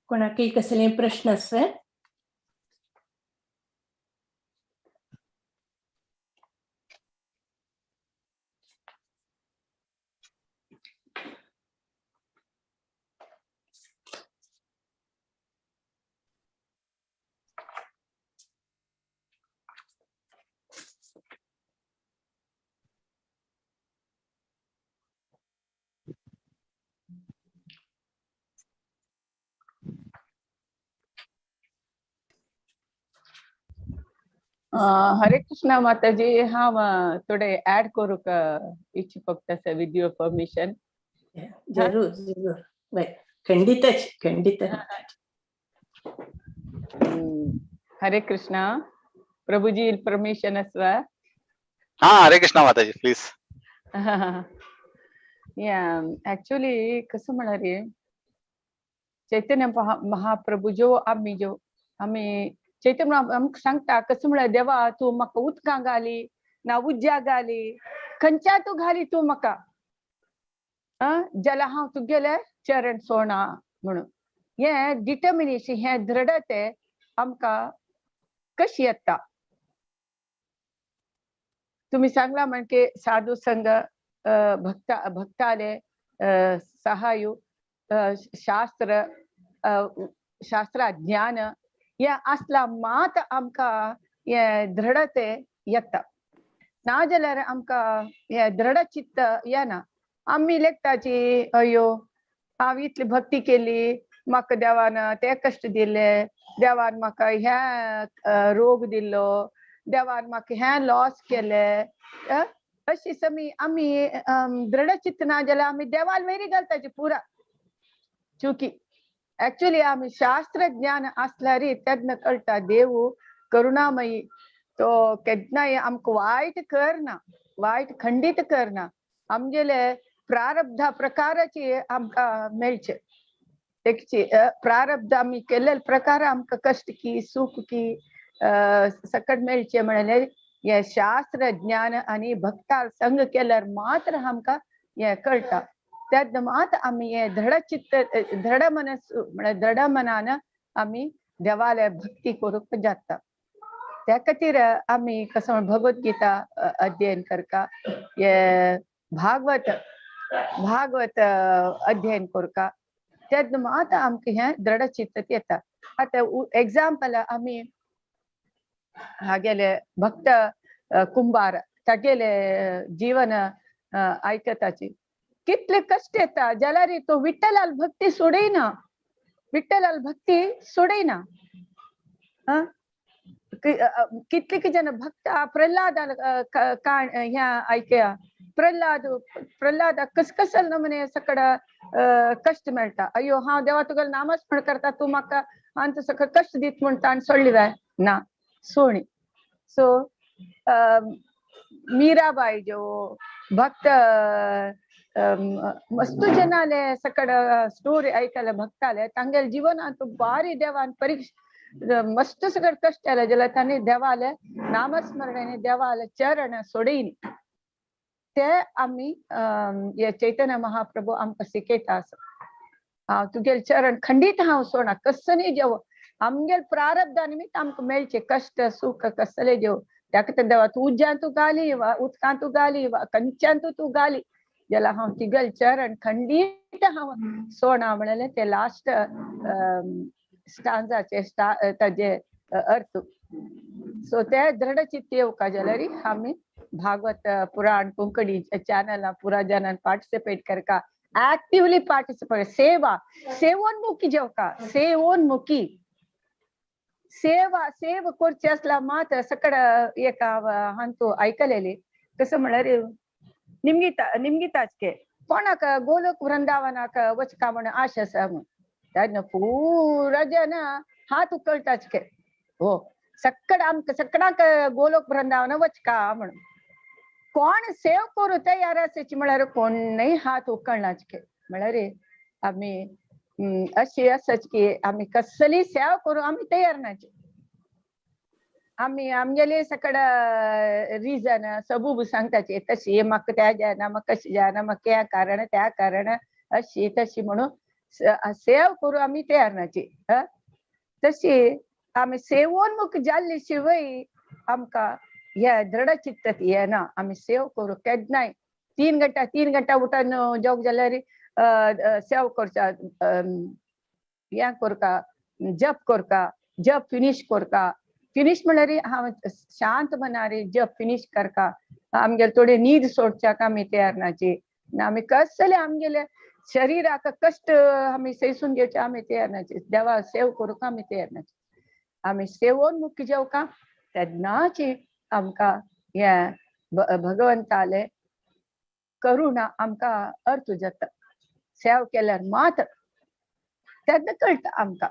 कोणाकय कसले प्रश्न आसा? हरे कृष्णा माताजी. हाँ थोडे ऍड करू का इच्छुक तसं विथ युअर परमिशन. जरूर जरूर खंडित. हरे कृष्णा. प्रभुजी परमिशन असवा. हा हरे कृष्णा माताजी प्लीज. ऍक्च्युली कसं म्हणणार रे, चैतन्य महाप्रभू जो आम्ही चैतन्य आमकां सांगता कसं म्हणल्यार देवा तू म्हाका उदकां घाली ना उज्या घाली खंयच्या तू घाली तू म्हाका जाल्यार हांव तुगेले चरण सोडना म्हणून. हे डिटर्मिनेशन, हे दृढते आमकां कशी येता. तुम्ही सांगला म्हणजे साधू संघ, भक्ताले सहायू, शास्त्र ज्ञान हे असला मात आमकां हे दृढते येता. ना जाल्यार आमकां हे दृढ चित्त येना. आमी लेखताची अयो हांव इतली भक्ती केली, म्हाका देवान ते कश्ट दिले, देवान म्हाका ह्या रोग दिल्लो, देवान म्हाका हे लॉस केले. अशी समी आमी दृढ चित्त ना जाल्यार आमी देवाल वैरी घालताची पुरा चुकी. ऍक्च्युली आमी शास्त्र ज्ञान असल्यार तेन्ना कळटा देव करुणामयी, तो केन्नाय आमकां वायट करना, वायट खंडित करना. आमगेले प्रारब्धा प्रकाराची आमकां मेळचे. तेची प्रारब्ध आमी केल्ले प्रकार आमकां कष्ट की सुख की सकट मेळचे म्हणल्यार हे शास्त्र ज्ञान आणि भक्ताल संग केल्यार मात्र आमकां हे कळटा. तेन्ना मात आमी हे दृढ चित्त दृढ मनस म्हळ्यार दृढ मनान आमी देवाले भक्ती करूंक जाता. त्या खातीर आमी कसं भगवद्गीता अध्ययन करका, हे भागवत अध्ययन करका, तेन्ना मात आमकां हे दृढ चित्त येता. आतां एग्जाम्पल आमी हागेले भक्त कुंभार तागेले जीवन आयकताची कितले कष्ट येता जाल्यार तो विठ्ठलाल भक्ती सोडयना, विठ्ठलाल भक्ती सोडयना. कितले जन भक्त प्रल्हाद ह्या ऐकया. प्रल्हाद कसकसल नमने सकड कष्ट मेळटा. अयो हांव देवा तुगेलें नामस्मरण करता, तू म्हाका अंत सकट कष्ट दीत म्हणटा आनी सोडली काय ना सोणी. सो मीराबाई जो भक्त मस्त जनाले सकड स्टोरी ऐकले भक्ताले तांगेले जिवनांत बारी देवान परीक्षा मस्त सकड कष्ट आले जाल्यार तांणी देवाले नामस्मरण देवाले चरण सोडयनी. ते आमी हे चैतन्य महाप्रभू आमकां शिकयता. हांव तुगेले चरण खंडीत हांव सोडना, कसली जेव आमगेल प्रारब्धा निमित्त आमकां मेळचे कष्ट सुख कसले जेव. ताका तर देवा तूं उज्यान तू घाली वा उदकां तू घाली वा खंयच्यान तू घाली जाल्यार हांव तुगेले चरण खंडीत हांव सोडना म्हणलें ते लास्ट स्टांजाचे ताजे अर्थ. सो ते दृढ चित्त येवका जाल्यार आमी भागवत पुराण कोंकणी चॅनलां पुरा जनान पार्टिसिपेट करका, एक्टिवली पार्टिसिपेट. सेवोन्मुखी जेवका, सेवोन्मुखी सेव करची असला मात्र सकड एक हांव तू आयकलेली कसं म्हळ्यार निमगीताचके कोणाक गोलोक वृंदावनाक वचका म्हण आश आसा म्हण. तेन्ना पुरा जन हात उखलताचके, हो सकड आमकां सकडाक गोलोक वृंदावन वचका म्हणून. कोण सेव करू तयार आसाची म्हळ्यार कोणय हात उखलनाचके. म्हळ्यार आमी अशी आसाच की आमी कसली सेव करू आमी तयार नाची. आमी आमगेले सकड रिजन सबूब सांगताची तशी म्हाका त्या जायना, म्हाका कशी जायना, म्हाका ह्या कारण त्या कारण अशी तशी म्हणून सेव करू आमी तयार नाची. तशी आमी सेवोन्मुख जाल्ले शिवाय आमकां हे दृढ चित्त येना. आमी सेव करू केन्नाय 3 घंटा उठून जेवंक जाल्यार सेव करचा, हें करता जप करता, जप फिनिश करता. फिनिश म्हळ्यार हांव शांत मनार जप फिनिश करता. आमगेले थोडे न्हीद सोडच्याक आमी तयार नाची. आमी कसले आमगेले शरिराक कष्ट आमी सैसून घेवचे आमी तयार नाची. देवा सेव करूंक आमी तयार नाची. आमी सेवोन्मुख जेवका तेन्नाची आमकां हे भगवंताले करुणा आमकां अर्थ जाता. सेव केल्यार मात्र तेन्ना कळटा आमकां.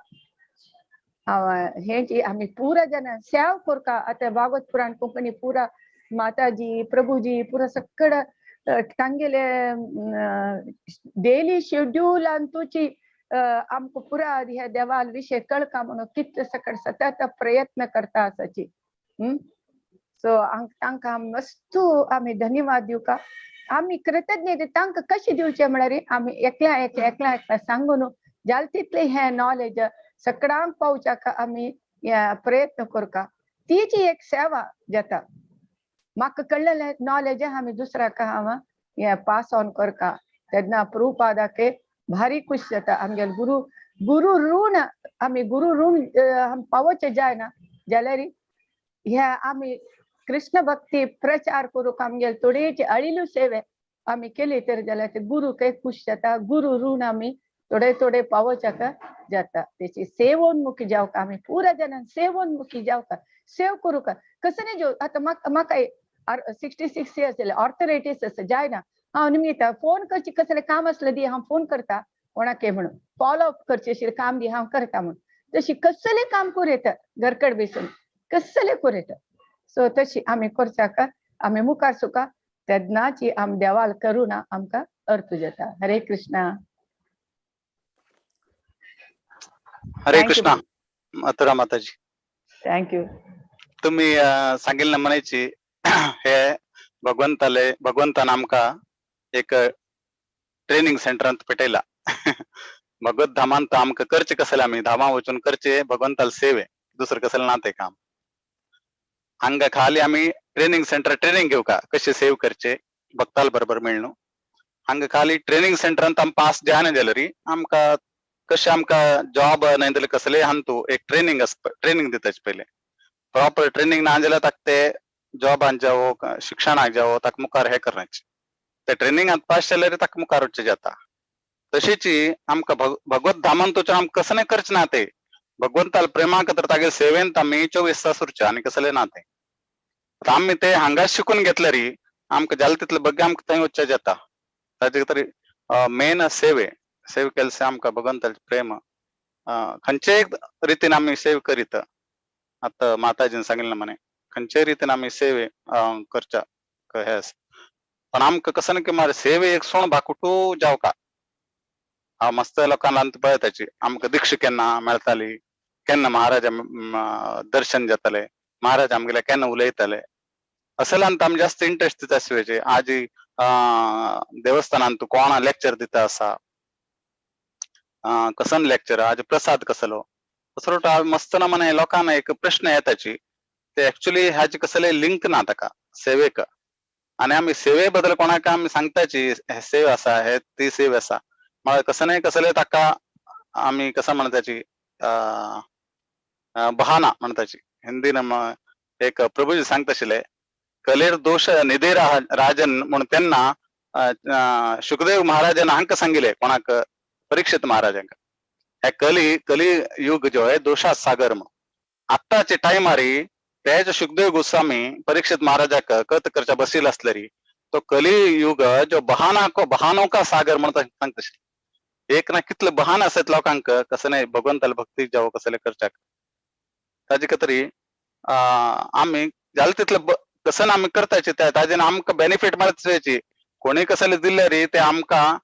हेंची आमी पुरा जन सेव कोरका आता भागवत पुराण कोंकणी पुरा माताजी प्रभुजी पुरा सकड तांगेले डेली शेड्यूल तुची आमकां पुरा ह्या देवाल विशय कळका म्हणून कितले सकड सतत प्रयत्न करता आसाची सो तांकां मस्त आमी धन्यवाद दिवका आमी कृतज्ञते तांकां कशी दिवचे म्हळ्यार आमी एकल्या सांगून जाल तितले हे नॉलेज सकडांक पावच्याक आमी प्रयत्न करका तीची एक सेवा जाता म्हाका कळलेले नॉलेज आमी दुसऱ्याक हांव पास ऑन करका तेन्ना प्रभुपादाके भारी खुश जाता आमगेले गुरु ऋण आमी गुरु ऋण पावोवचे जायना जाल्यार ह्या आमी कृष्ण भक्ती प्रचार करूक आमगेले थोडेची अळिल्यो सेवे आमी केली तर जाल्यार ते गुरु काही खुश जाता गुरु ऋण आमी थोडे पावोवच्याक जाता तेची सेवोन्मुखी जावका आमी पुरा जनांक सेवोन्मुखी जावका सेव करूक कसं नाही जो आता म्हाका 66 इयर्स जाले ऑर्थरायटीस आसा जायना हांव निमता फोन करची कसले काम असले दी हांव फोन करता कोणाके म्हणून फॉलो अप करचे आशिल्लें काम दी हांव करता म्हणून तशी कसले काम करूं येता घरकड बसून कसले करूं येता सो तशी आमी करच्याक आमी मुखार सुका तेन्नाची आम देवाल करुणा आमकां अर्थ जाता हरे कृष्णा हरे कृष्णा मथुरा माताजी थँक्यू तुम्ही सांगितलं म्हणायची हे भगवंतान आमकां एक ट्रेनिंग सेंटरांत पेटयला भगवत धामांत आमकां करचे कसले आमी धामा वचून करचे भगवंताल सेवे दुसरं कसले ना ते काम हांगा खाली आमी ट्रेनिंग सेंटर ट्रेनिंग घेवका कशे सेव करचे भक्ताल बरोबर मेळून हांगा खाली ट्रेनिंग सेंटरांत आमी पास जायना जाल्यार आमकां कशें आमकां जॉब नाय जाल्यार कसले हांतू एक ट्रेनिंग दिताचे पयले प्रॉपर ट्रेनिंग ना जाल्यार ताका ते जॉबान जावो शिक्षणाक जावो ताका मुखार हे करनाचे ते ट्रेनिंगांत पास जाल्यार ताका मुखार वचचें जाता तशीच आमकां भगवत धामांत वचून आमकां कसले करचे ना ते भगवंताल प्रेमा खातीर तागे सेवेंत आमी 24 तास उरचे आनी कसले ना ते आमी ते हांगाच शिकून घेतल्यार आमकां जालें तितले बग्गे आमकां थंय वचचें जाता ताजे खातीर मेन सेव केल्से आमकां भगवंताचें प्रेम खंयचेय रितीन आमी सेव करीत आतां माताजीन सांगिल्लें म्हणे खंयचेय रितीन आमी सेवे करच्या हे आसा पण आमकां कसं ना की मार सेवे एक सोण भाकुटू जावका हांव मस्त लोकांना पळयताची आमकां दिक्षा केन्ना मेळटाली केन्ना महाराजा दर्शन जाताले महाराज आमगेले केन्ना उलयताले असलांत आमी जास्त इंट्रस्ट दिता सेवेचे आज देवस्थानांत कोणा लेक्चर दिता आसा कसन लेक्चर आज प्रसाद कसलो असो मस्त ना म्हणे लोकांना एक प्रश्न येताची ते एक्चुअली हाचे कसले लिंक ना ताका सेवेक आणि आमी सेवे बद्दल कोणाक आमी सांगताची हे सेव आसा हे ती सेव आसा म्हळ्यार कसं नाही कसले ताका आमी कसं म्हणताची बहाना म्हणताची हिंदीन एक प्रभूजी सांगता आशिल्ले कलेर दोष निधे राजन म्हणून त्यांना शुकदेव महाराजान हांकां सांगिल्ले कोणाक परीक्षित महाराजांक हे कली युग जो है दोषा सागर म्हणून आत्ताचे टायमार तेज शुकदेव गोस्वामी परीक्षित महाराजाक कथ करच्या बसील आसल्यारी तो कली युग जो बहानो का सागर म्हणून सांगता आशिल्ले एक ना कितले बहान आसत लोकांक कसं नाही भगवंताला भक्ती जावं कसले करच्याक ताजे खातीर आमी जालें तितले कसं आमी करताचे ताजेन आमकां बेनिफीट मेळची कोणी कसले दिल्ले रे ते आमकां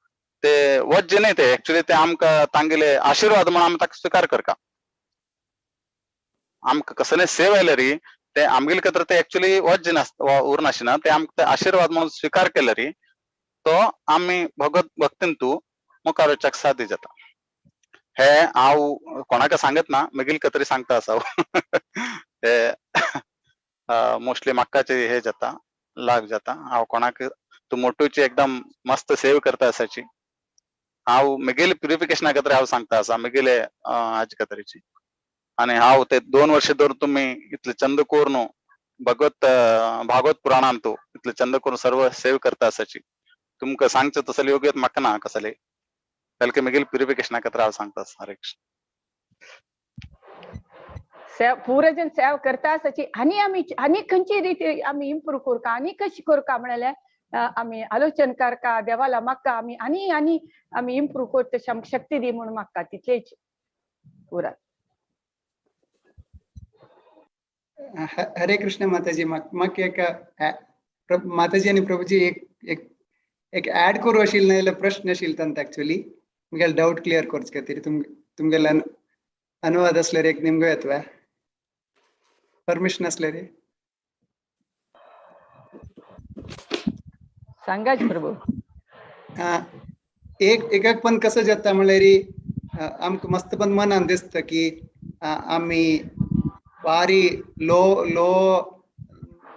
ते वज्जे न्ही ते एक्चुअली ते आमकां तांगेले आशीर्वाद म्हणून आमी ताका स्विकार करता आमकां कसले सेव आयले री ते आमगेले खातीर ते एक्चुअली वज्जे उरनाशिना ते आमकां आशीर्वाद म्हणून स्विकार केले री तो आमी भगवत भक्तींतू मुखार वचपाक साध्य जाता हे हांव कोणाक सांगत ना मुगेले खातीर सांगता आसा हे मोस्टली म्हाकाचे हे जाता लाग जाता हांव कोणाक तूं मोठूची एकदम मस्त सेव करता आसाची हांव मुगेले प्युरिफिकेशना खातीर हांव सांगता आसा मुगेले हाजे खातीरची आनी हांव ते 2 वर्ष धरून तुमी इतले चंद करून भागवत पुराणांतू इतले चंद करून सर्व सेव करता आसाची तुमकां सांगचे तसले योग्यता म्हाका ना कसले बल्कि मुगेले प्युरिफिकेशना खातीर हांव सांगता आसा हरे कृष्ण पूरजन सेव करता आसाची आनी खंयची रीती आमी इम्प्रूव करका आनी कशी करका म्हळ्यार आमी आलोचन करका देवाला म्हाका आनी आमी इम्प्रूव करता शक्ती दी म्हणून म्हाका तितलेच पुरा हरे कृष्ण माताजी. म्हाका एक माताजी आनी प्रभुजी एक ऍड करू आशिल्लें नाजाल्यार प्रश्न आशिल्लो तांत एक्चुअली मुगेलो डाउट क्लियर करचे खातीर तुमगेलो अनुवाद असल्यार एक निमगो येतवा परमिशन असल्यार सांगाच प्रभू. एक पण कसं जाता म्हळ्यार आमकां मस्त पण मनान दिसता की आमी भारी लो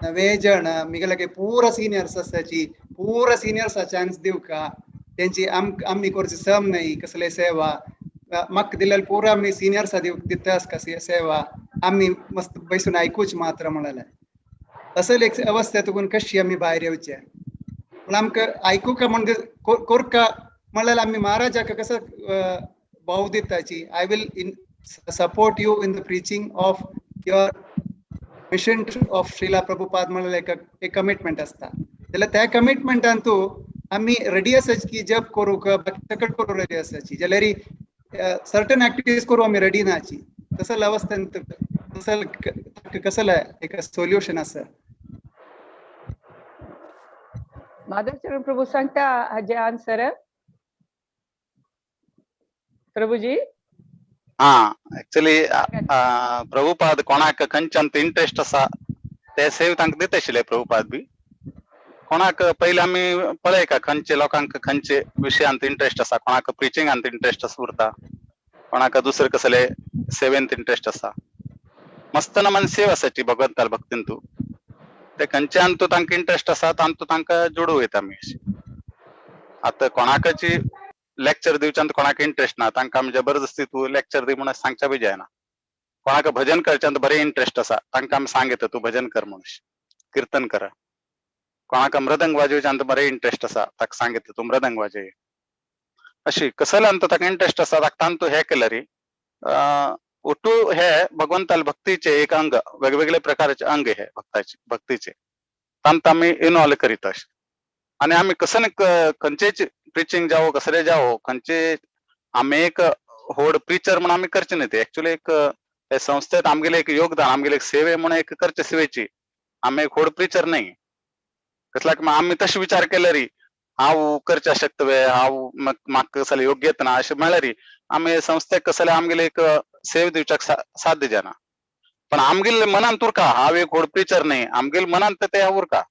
नवे जण मिगलागे पूरा सिनियर्स आसाची पूरा सिनियर्स चान्स दिवका तेंची आमी करची सम नाही कसले सेवा म्हाका दिल्यार पूरा आमी सिनियर्स दितास का सेवा आमी मस्त बैसून आयकूच मात्र म्हणाल्यार असं एक अवस्थेतून कशी आमी भायर येवचे पण आमकां आयकूका म्हणजे कोरका म्हळ्यार आमी महाराजाक कसं भाव दिताची I will support you in the preaching of your mission of Shrila Prabhupada म्हळ्यार एक कमिटमेंट असता जाल्यार त्या कमिटमेंटान तूं आमी रेडी आसाची की जप करूंक बाकी करू रेडी आसाची जाल्यार सर्टन एक्टिविटीज करू आमी रेडी नाची तसं अवस्थेन कसं एक सोल्युशन आसा. माधवचरण प्रभू सांगता हाजे आन्सर प्रभुजी. एक्चुअली प्रभुपाद कोणाक खंयच्यान इंटरेस्ट आसा ते सेव तांकां दिता आशिल्ले प्रभुपाद बी कोणाक पयलीं आमी पळय का खंयचे लोकांक खंयचे विशयांत इंटरेस्ट आसा कोणाक प्रिचिंगांत इंटरेस्ट आसा उरता कोणाक दुसरे कसले सेवेंत इंटरेस्ट आसा मस्त मन सेव आसाची भगवंताल भक्तीन तूं ते खंयच्यान तूं तांकां इंटरेस्ट आसा तांतूं तांकां जोडूं वयता आमी. आतां कोणाकची लेक्चर दिवच्यान कोणाक इंटरेस्ट ना तांकां आमी जबरदस्ती तूं लेक्चर दी म्हणून सांगच्या बी जायना. कोणाक भजन करच्यान बरें इंटरेस्ट आसा तांकां आमी सांगता तूं भजन कर म्हणून कीर्तन कर. कोणाक मृदंग वाजोवच्यान बरें इंटरेस्ट आसा ताका सांगितलं तूं मृदंग वाजय अशी कसल्यान ताका इंटरेस्ट आसा ताका तांतूं हे केल्यार उठू हे भगवंताल भक्तीचे एक अंग वेगवेगळे प्रकारचे अंग हे भक्तीचे तांत आमी इन्वॉल्व करीत अशें आनी आमी कसं खंयचेच प्रिचिंग जावं कसले जावं खंयचे आमी एक व्हड प्रिचर म्हणून आमी करचे न्ही ते एक्चुअली एक हे संस्थेत आमगेले एक योगदान आमगेले एक सेवे म्हणून एक करचे सेवेची आमी एक व्हड प्रिचर न्ही कसल्याक आमी तशें विचार केल्यार हांव करचे शकतवे हांव म्हाका कसले योग्य येतना अशें म्हळ्यार आमी संस्थेक कसले आमगेले एक सेव दिवच्याक साध्य जायना पण आमगेले मनांत उरका हांव एक व्हड प्रिचर न्ही आमगेले मनांत ते उरका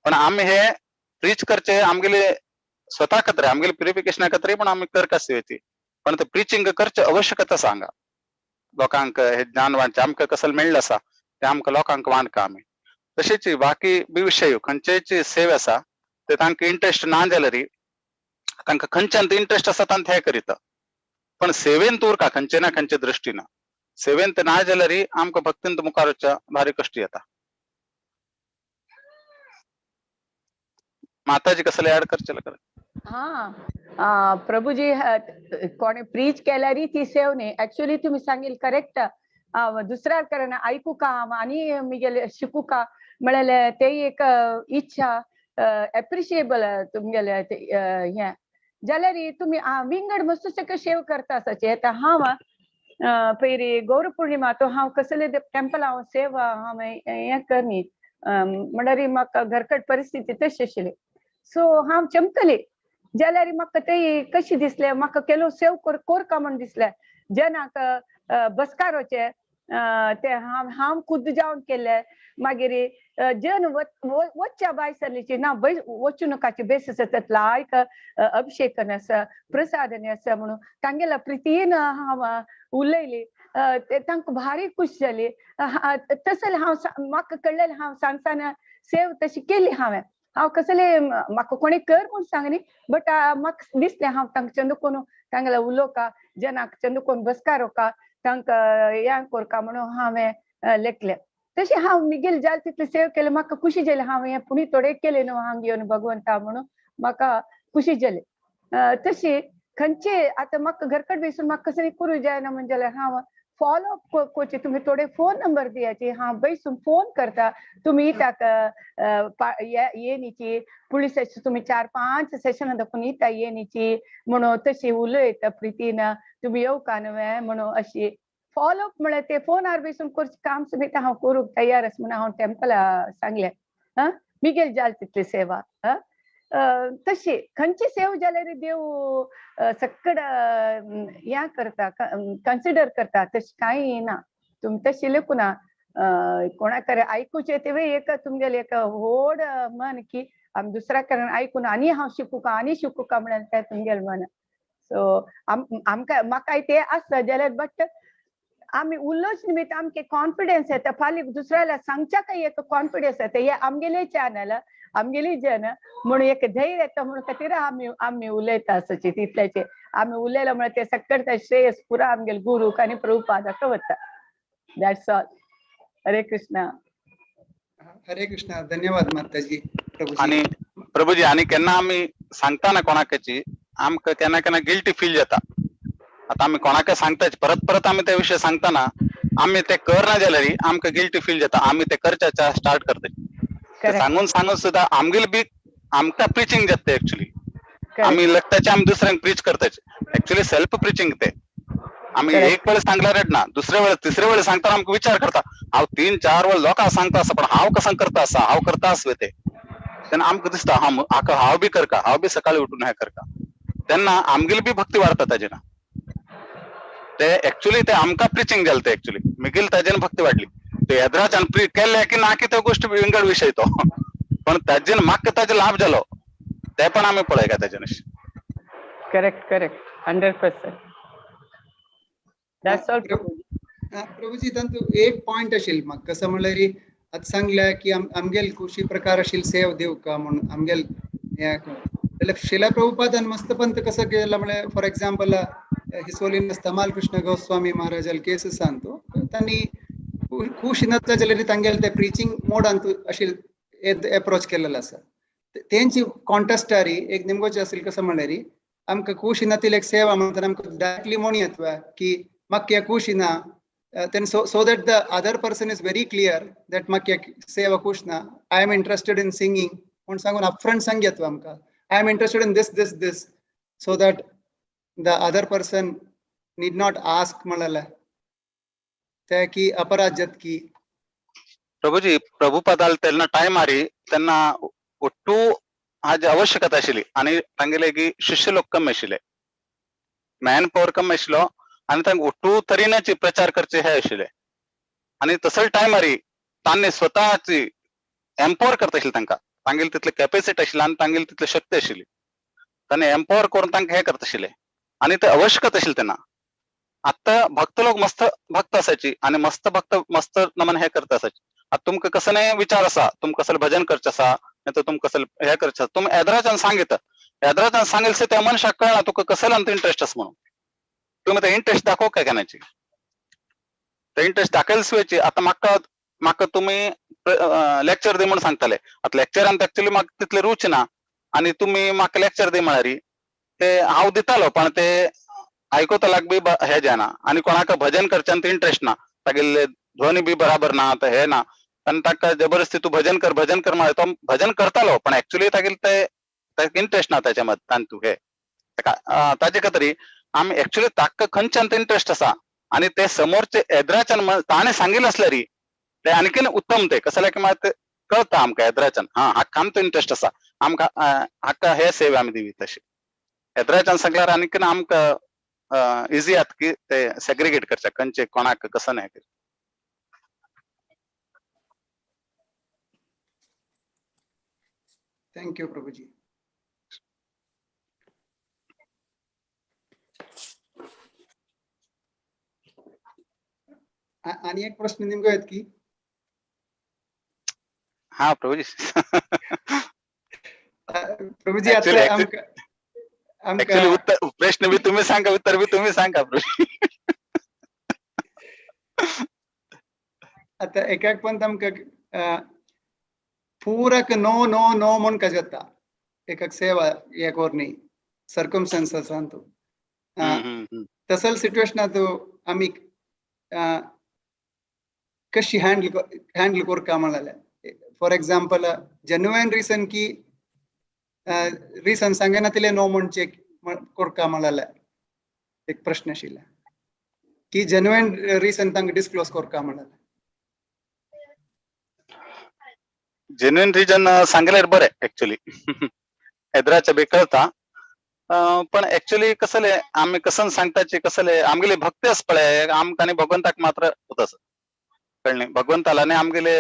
पण आमी हे प्रीच करचे आमगेले स्वता खातीर आमगेले प्युरिफिकेशना खातीर पण आमी करता सेवेची पण ते प्रिचिंग करचे आवश्यकता सांगा लोकांक हे ज्ञान वांटचे आमकां कसले मेळ्ळें आसा ते आमकां लोकांक वांटका आमी तशेंच बाकी बी विशय खंयचेच सेवे आसा ते तांकां इंटरेस्ट ना जाल्यार तांकां खंयच्यान इंटरेस्ट आसा तांत हे करीता पण सेवेंत उरका खंयचे ना खंयचे दृश्टीन सेवेंत ना जाल्यार आमकां भक्तींत मुखार वचच्या भारी कश्ट येता. माताजी कसले ऍड करचे हा प्रभुजी कोणे प्रीच केल्यार ती सेव न्ही एक्चुअली तुम्ही सांगिल करेक्ट दुसऱ्या कारण ऐकू का आणि मिगेले शिकू का म्हळ्यार ते एक इच्छा एप्रिशिएबल तुमगेले हे जाल्यार तुम्ही विंगड मस्त सगळं सेव करता आसाचे आता हांव पयरी गौर पौर्णिमा तो हांव कसले टेंपल हांव सेव हांव हे करनी म्हळ्यार म्हाका घरकट परिस्थिती तशी आशिल्ली सो हांव चमकली जाल्यार म्हाका ते कशी दिसले म्हाका केलो सेव कोरका म्हण दिसले जनाक बसकारोचे ते हांव खुद्द जावन केले मागीर जन वच्च्या भायर सरलीची ना वचू नकाची बेस आसा लायक अभिषेकन आसा प्रसादन आसा म्हणून तांगेल्या प्रितीन हांव उलयली तांकां भारी खुश जाली तसले हांव म्हाका कळलेलें हांव सांगताना सेव तशी केली हांव कसले म्हाका कोणी कर म्हूण सांगनी बट म्हाका दिसलें हांव तांकां चंदुकोन तांगेल्या उलोवका जनाक चंदुकोन बसकारोका तांकां हे कोरका म्हणून हांवें लेखलें तशें हांव मिगेल जाल तितलें सेव केलें म्हाका खुशी जाली हांव हें पुणी थोडे केले न्हू हांगा येवन भगवंता म्हणून म्हाका खुशी जाली तशी खंयचे आतां म्हाका घरकट बसून म्हाका कसली करूं जायना म्हणजे जाल्यार हांव फॉलो अप कोचे तुम्ही थोडे फोन नंबर दियाचे हांव बसून फोन करता तुम्ही इताक येनीची पुलीस तुम्ही 4-5 सेशनां दाखोवन इता येनीची म्हणून तशी उलयता प्रितीन तुम्ही येवका न्हय म्हणून अशी फॉलोअप म्हळ्यार ते फोनार बसून करचें काम सुद्दां हांव करूंक तयार आसा म्हणून हांव टेम्पला सांगलें मिगेल जाल तितली सेवा तशी खंयची सेवा जाल्यार देव सक्कड या करता कन्सिडर करता तशें कांय ना तुम तशी लेकुना कोणाकडे आयकूचे ते एक तुमगेले एक व्हड मन की आमी दुसऱ्या कारण आयकून आनी हांव शिकूं का आनी शिकूं का म्हणून ते तुमगेले मन सो आमकां म्हाकाय ते आसता जाल्यार बट आमी उलोवचे निमित्त आमके कॉन्फिडन्स येता फाल्यां दुसऱ्याला सांगच्याकय एक कॉन्फिडन्स येता हे आमगेले चॅनल आमगेली जन म्हणून एक धैर्य येता म्हणून खातीर आमी उलयता आसची तितल्याचे आमी उलयला म्हणून ते सक्कड श्रेयस पुरा आमगेले गुरूक आनी प्रभुपादाक वता दॅट्स ऑल हरे कृष्णा हरे कृष्णा धन्यवाद माताजी आणि प्रभूजी आणि केन्ना आमी सांगताना कोणाकची आमकां केन्ना केन्ना गिल्टी फील जाता आता आमी कोणाक सांगताच परत परत आमी त्या विशय सांगताना आमी ते करना जाल्यार आमकां गिल्टी फील जाता आमी ते करच्या स्टार्ट करता सांगून सांगून सुद्धा आमगेले बी आमकां प्रिचिंग जाता एक्चुअली आमी लगताचे आमी दुसऱ्यांक प्रीच करताचे एक्चुअली सेल्फ प्रिचिंग ते आमी एक वेळ सांगल्यार ना दुसरे वेळ तिसरे वेळ सांगताना आमकां विचार करता हांव 3-4 वेळ लोकांक सांगता आसा पण हांव कसं करता आसा हांव करता आसवे ते तेन्ना आमकां दिसता हांव बी करता हांव बी सकाळी उठून हें करता तेन्ना आमगेली बी भक्ती वाडटा ताजेन ते एक्चुअली ते आमकां प्रिचिंग जालें ते एक्चुअली मिगील ताजेन भक्ती वाडली ते येद्राच्यान प्री केले की ना की त्यो गोश्टी विंगड विशय तो पण ताजेन म्हाका ताजे लाभ जालो ते पण आमी पळयता Tajen correct 100% that's all Prabhuji तातूंत एक पॉइंट आशिल्लो म्हाका कसं म्हणल्यार आतां सांगल्या की आमगेल खुशी प्रकार आशिल्लो सेव दिवका म्हणून आमगेल जाल्यार शिला प्रभुपादान मस्त पंत कसं केला म्हळ्यार फॉर एग्जाम्पल हिज होलीनेस तमाल कृष्ण गोस्वामी महाराजाल केस सांगतो तांणी खुशी नासता जाल्यार तांगेले ते प्रिचिंग मोडान आशिल्लो एप्रोच केलेलो आसा तेंची कॉन्टेस्टारी एक निमगोचे आशिल्लो कसं म्हणल्यार आमकां खुशी नातिल्ली एक सेवा म्हणटा आमकां डायरेक्टली म्हणूं येता की म्हाका खुशी ना then so that the other person is very clear that म्हाका सेवा खुश ना I am interested in singing म्हण सांगून upfront सांगता आमकां I am interested in this so that the other person need not ask म्हणलें ते की अपराध जात की प्रभूजी प्रभुपादाल तेन्ना टायम मारी तेन्ना ಒಟ್ಟು हाजी आवश्यकता आशिल्ली आनी तांगेले की शिष्य लोक कमी आशिल्ले मॅन पॉवर कमी आशिल्लो आनी तांकां ಒಟ್ಟು तरेनाचे प्रचार करचे हे आशिल्ले आनी तसोच टायमारी तांणी स्वताची एम्पॉवर करता आशिल्ले तांगेले तितले कॅपॅसिटी आशिल्ली आनी तांगेली तितली शक्ती आशिल्ली तांणी एम्पॉवर करून तांकां हे करता आशिल्ले आनी ते आवश्यकता आशिल्ले तेन्ना आता भक्त लोक मस्त भक्त आसाची आनी मस्त भक्त मस्त नमन हे करता आसाची आता तुमकां कसले विचार आसा तुमकां कसले भजन करचें आसा नाही तर तुमकां कसले हे करचें आसा तुमी येद्राच्यान सांगितलं से त्या मनशाक कळना तुका कसल्यान इंटरेस्ट आसा म्हणून तुम्ही ते इंटरेस्ट दाखोवं काय केन्नाची ते इंटरेस्ट दाखयले शिवायची आता म्हाका तुम्ही लेक्चर दी म्हणून सांगताले आता लेक्चरान एक्चुअली म्हाका तितले रुची ना आनी तुमी म्हाका लेक्चर दी म्हळ्यार ते हांव दितालो पण ते आयकोतलाक बी हे जायना आनी कोणाक भजन करच्यान ते इंटरेस्ट ना तागेले ध्वनी बी बराबर ना ते हे ना आनी ताका जबरदस्ती तूं भजन कर म्हळ्यार तो भजन करतालो पण एक्चुअली तागेले ते इंटरेस्ट ना ताच्या मतान तूं हे ताजे खातीर आमी एक्चुअली ताका खंयच्यान ते इंटरेस्ट आसा आनी ते समोरचे येद्राच्यान ताणें सांगिल्लें आसल्यार ते आनीकूय उत्तम ते कसं की म्हाका कळटा आमकां येद्राच्यान हाका आमचो इंटरेस्ट आसा आमकां हाका हे सेवा आमी दिवी तशी येद्राच्यान सांगल्यार आनीकूय आमकां इजी जाता की ते सेग्रिगेट करचें खंयचे कोणाक कसं हें करचें थँक यू प्रभूजी आणि एक प्रश्न नेमको आहेत की हा प्रभूजी प्रभूजी आता एक्चुअली उत्तर प्रश्न बी तुम्ही सांगा उत्तर बी तुम्ही सांगा आता एक पण आमकां पूरक नो म्हण का जाता एक सेवा हे कोरनी सर्कमस्टान्सेस तू तसल सिच्युएशनात आमी कशी हँडल करता म्हळ्यार फॉर एग्जाम्पल जेन्युइन रिजन की रिजन सांगना तिले नो म्हणचे करता म्हळ्यार एक प्रश्न आशिल्लो की जेन्युइन रिझन तांकां डिस्क्लोज करता म्हणून. जेन्युइन रिजन सांगल्यार बरें एक्चुअली. येद्राचे बी कळता. पण एक्चुअली कसले आमी कसन सांगताचे कसले आमगेले भक्ती आस पळय आमकां आनी भगवंताक मात्र होतास कळ्ळें. भगवंताला आनी आमगेले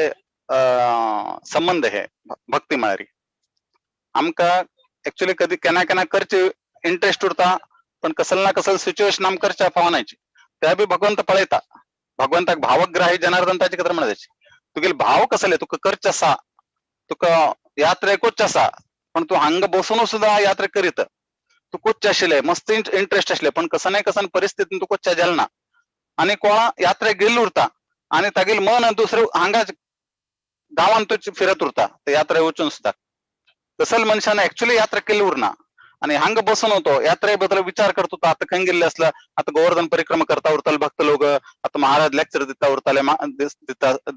संबंध हे भक्ती म्हळ्यार आमकां एक्चुअली कधी केन्ना केन्ना करचे इंटरेस्ट उरता पण कसले ना कसले सिच्युएशन आमकां करच्या पावनाची त्या बी भगवंत पळयता. भगवंताक भावग्राही जनार्दन ताचे खातीर म्हणायचे तुगेले भाव कसले तुका करचे आसा तुका यात्रेक वचचे आसा पण तूं हांगा बसून सुद्दां यात्रा करीत तू कोच्चे आशिल्ले मस्त इंटरेस्ट आशिल्ले पण कसन परिस्थितीन तू कोच्चे गेले ना आनी कोणा यात्रेक गेल्लो उरता आनी तागेले मन दुसरे हांगा गांवांत तू फिरत उरता ते यात्रेक वचून सुद्दां. तसले मनशान एक्चुअली यात्रा केल्ली उरना आनी हांगा बसून होतो यात्रे बद्दल विचार करता तो आतां खंय गेल्ले आसला आतां गोवर्धन परिक्रमा करता उरताले भक्त लोक आतां महाराज लेक्चर दिता उरताले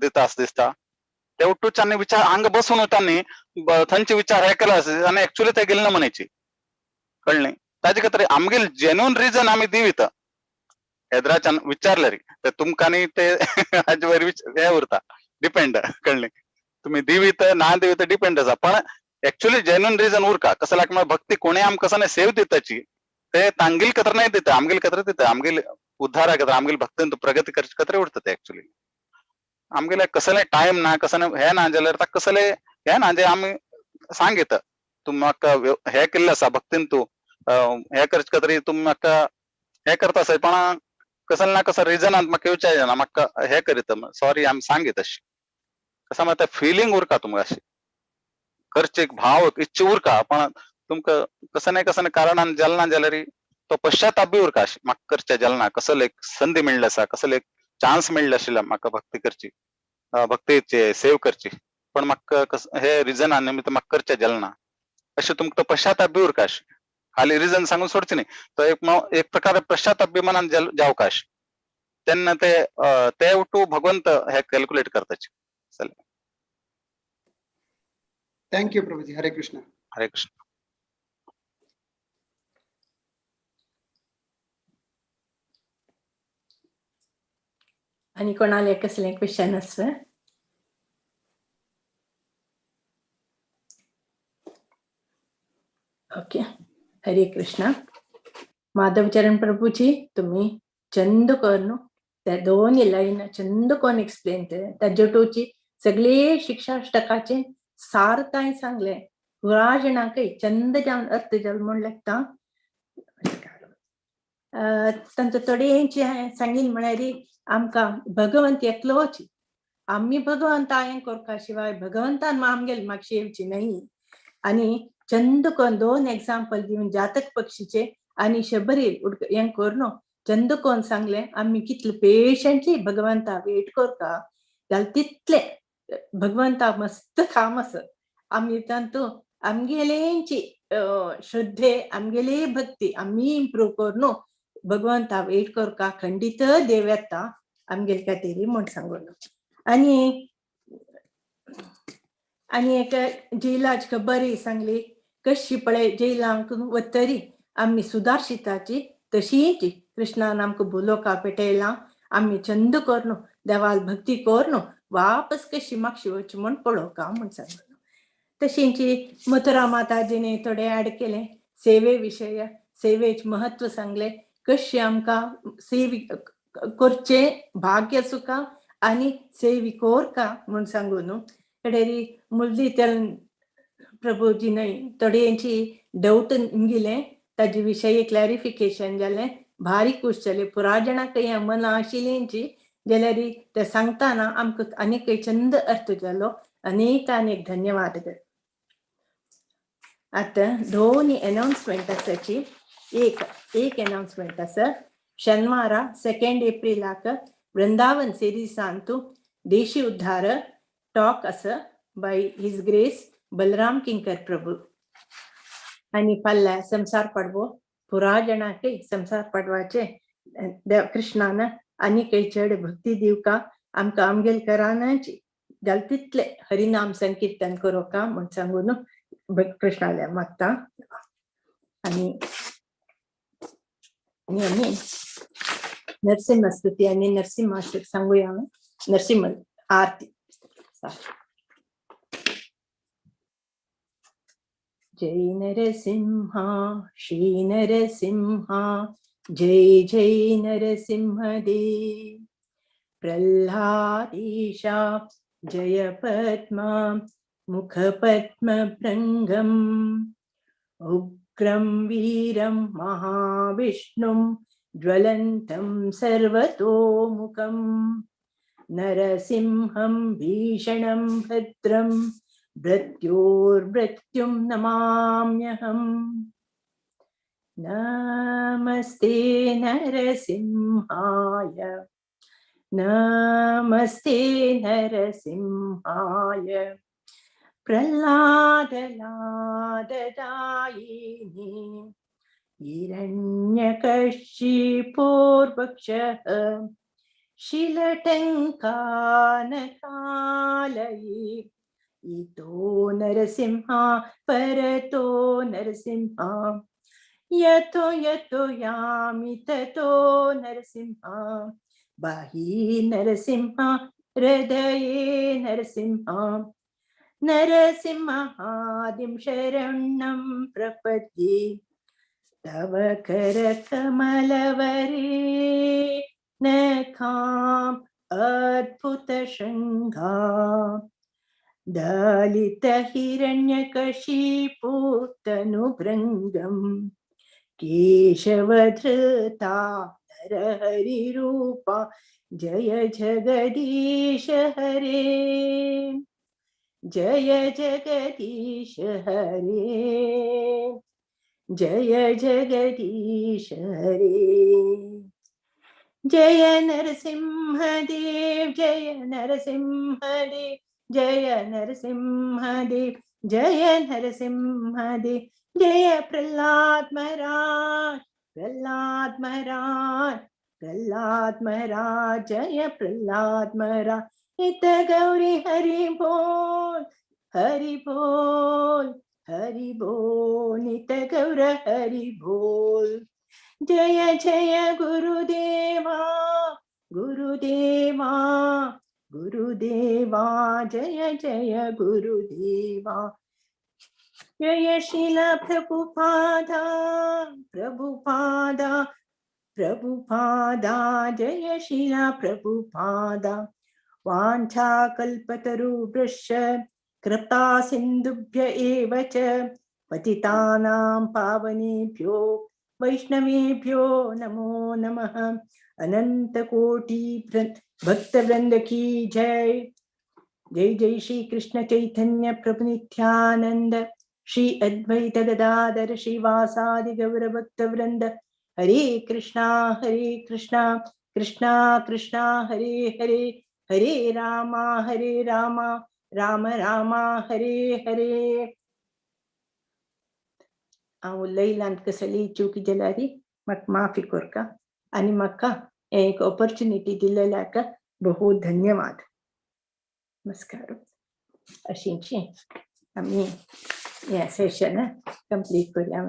दिता आस दिसता ते उठूच्यानी विचार हांगा बसून वतानी थंयचे विचार हे केला आनी एक्चुअली ते गेले ना म्हणायची कळ्ळें. ताजे खातीर आमगेले जेन्युइन रिजन आमी दिवीत येद्राच्यान विचारले रे ते तुमकां न्ही ते हाजे वयर हे उरता डिपेंड कळ्ळें. तुमी दिवीत ना दिवीत डिपेंड आसा पण एक्चुअली जेन्युइन रिजन उरका कसं लाग भक्ती कोणी आमकां कसं सेव दिताची ते तांगेल खातीर नाही दिता आमगेले खातीर दिता आमगेले उद्धारा खातीर आमगेले भक्तीन प्रगती करचे खातीर उरता ते एक्चुअली. आमगेले कसले टायम ना कसले हे ना जाल्यार ताका कसले हे ना जे आमी सांगित तुमी म्हाका हे केल्ले आसा भक्तीन तूं हे करचे खातीर तुमी म्हाका हे करता आसत पण कसले ना कसले रिजनान म्हाका विचारचे ना म्हाका हे करीत सॉरी आमी सांगीत अशी कसं मात फिलिंग उरका तुमकां अशी करचे एक भाव इच्छा उरका पण तुमकां कसले कारणान जालना जाल्यार तो पश्चाताप बी उरका अशी म्हाका करचे जालना कसले एक संधी मेळ्ळी आसा कसले एक चान्स मेळ्ळी आशिल्ले म्हाका भक्ती करची भक्तीचे सेव करची पण म्हाका हे रिजनान निमित्त म्हाका करचे जालना अशें तुमकां तो पश्चाताप बी उरका अशी खाली रिजन सांगून सोडचे न्ही तो एक प्रकारे पश्चाताप बी मनान जावका अशी तेन्ना ते उठू भगवंत हे कॅल्क्युलेट करताचे. थँक्यू प्रभुजी. हरे कृष्ण. हरे कृष्ण. आणि कोणाले कसले क्वेश्चन आसा? ओके. हरे कृष्ण. माधवचरण प्रभुजी तुम्ही चंद करून त्या दोन्ही लाईन चंद कोण एक्सप्लेन केले ताजेटोची सगळे शिक्षाष्टकाचे सारताय सांगले पुरा जणांकय चंद जावन अर्थ जाल म्हण लागता तांचो थोडेंचे सांगीन म्हळ्यार आमकां भगवंत एकलोच आमी भगवंता हें करपा शिवाय भगवंतान आमगेले म्हाका येवची न्ही. आनी चंद कोण दोन एग्जाम्पल दिवन जातक पक्षीचे आनी शबरीर हें करून चंद कोण सांगले आमी कितले पेशंटली भगवंता वेट करता जाल्यार तितले भगवंता मस्त काम आसा. आमी तांतू आमगेलेंची श्रद्धे आमगेले भक्ती आमी इम्प्रूव करून भगवंता वेट करता खंडीत देव येता आमगेले खातीर म्हण सांगून. आनी एक जेलाच बरी सांगली कशी पळय जेलांक वतरी आमी सुदारशिताची तशीच कृष्णान आमकां बुलोका पेटयला आमी चंद करून देवाल भक्ती करून वापस कशी म्हाका वचची म्हण पळोवका म्हण सांगून. तशींची मथुरा माताजीने थोडे ऍड केले सेवे विशय सेवेचे महत्व सांगले कशी आमकां सेवी करचे भाग्य सुका आनी सेवी कोरका म्हण सांगून कडेरी मुरलीधर प्रभुजीन थोड्यांची डाऊट गेले ताजे विशयी क्लॅरिफिकेशन जालें भारी खूश जाले. पुरा जाणांक हें मना आशिल्लींची जाल्यार ते सांगतना आमकां आनीक चंद अर्थ जालो. अनेक धन्यवाद. आता दोन्ही अनाउन्समेंट आसाची एक अनाउन्समेंट आसा शेनवारा 2 एप्रिलाक वृंदावन सिरीसांतू देशी उद्धार टॉक आसा बाय हिज ग्रेस बलराम किंकर प्रभू आनी फाल्यां संसार पडवो पुरा जाणांक संसार पडवाचे कृष्णान आनीक चड भक्ती दिवका आमकां आमगेल करानाची जाल तितले हरिनाम संकीर्तन करोका म्हण सांगून कृष्णाले मागता. आनी नरसिंह स्तुती आणि नरसिंह सांगूया. नरसिंह आरती. जय नरसिंहा श्री नरसिंहा जय जय नरसिंह देव. प्रह्लादीशा जय पद्मा मुख पद्म भृंगम. उग्रं वीरं महाविष्णुं ज्वलन्तं सर्वतोमुखं. नरसिंहं भीषणं भद्रं मृत्योर्मृत्युं नमाम्यहम्. नमस्ते नरसिंहाय नमस्ते नरसिंहाय. प्रह्लादलाददायिनी हिरण्यकशिपोर्वक्षः शीलटङ्कानकालयी. इतो नरसिंहा परतो नरसिंहा यतो यतो यामि ततो नरसिंहा. बाहि नरसिंहा हृदये नरसिंहा. नरसिंहादिं शरणं प्रपद्ये. तव करकमलवरे नखाम् अद्भुतशृङ्गा. दलितहिरण्यकशिपुतनुभृङ्गम् केशवधृता नरहरिरूपा. जय जगदीश हरे जय जगदीश हरे जय जगदीश हरे. जय नरसिंहदेव जय नरसिंहदेव जय नरसिंहदेव जय नरसिंहदेव. जय प्रह्लाद महाराज प्रह्लाद महाराज प्रह्लाद महाराज जय प्रह्लाद महाराज. इत गौरी हरि बोल हरि बोल हरि बोल. नित गौर हरि बोल. जय जय गुरुदेवा गुरुदेवा गुरुदेवा जय जय गुरुदेवा. जय शील प्रभुपादा प्रभुपादा प्रभुपादा जय शील प्रभुपादा. वाञ्छाकल्पतरुभ्यश्च कृपा सिन्धुभ्य एव च पतितानां पावनेभ्यो वैष्णवेभ्यो नमो नमः. अनंतकोटि भक्तवृंद की जय. जय जय श्री कृष्ण चैतन्य प्रभु नित्यानंद श्री अद्वैत गदाधर श्रीवासादि गौर भक्तवृंद. हरे कृष्णा कृष्णा कृष्णा हरे हरे हरे राम राम राम हरे हरे. हांव उलयलां कसली चूक जाल्यार म्हाका माफी कोरका आनी म्हाका एक ऑपॉर्च्युनिटी दिलेल्याक बहु धन्यवाद. नमस्कार. अशींची आमी हें सेशन कंप्लीट करया.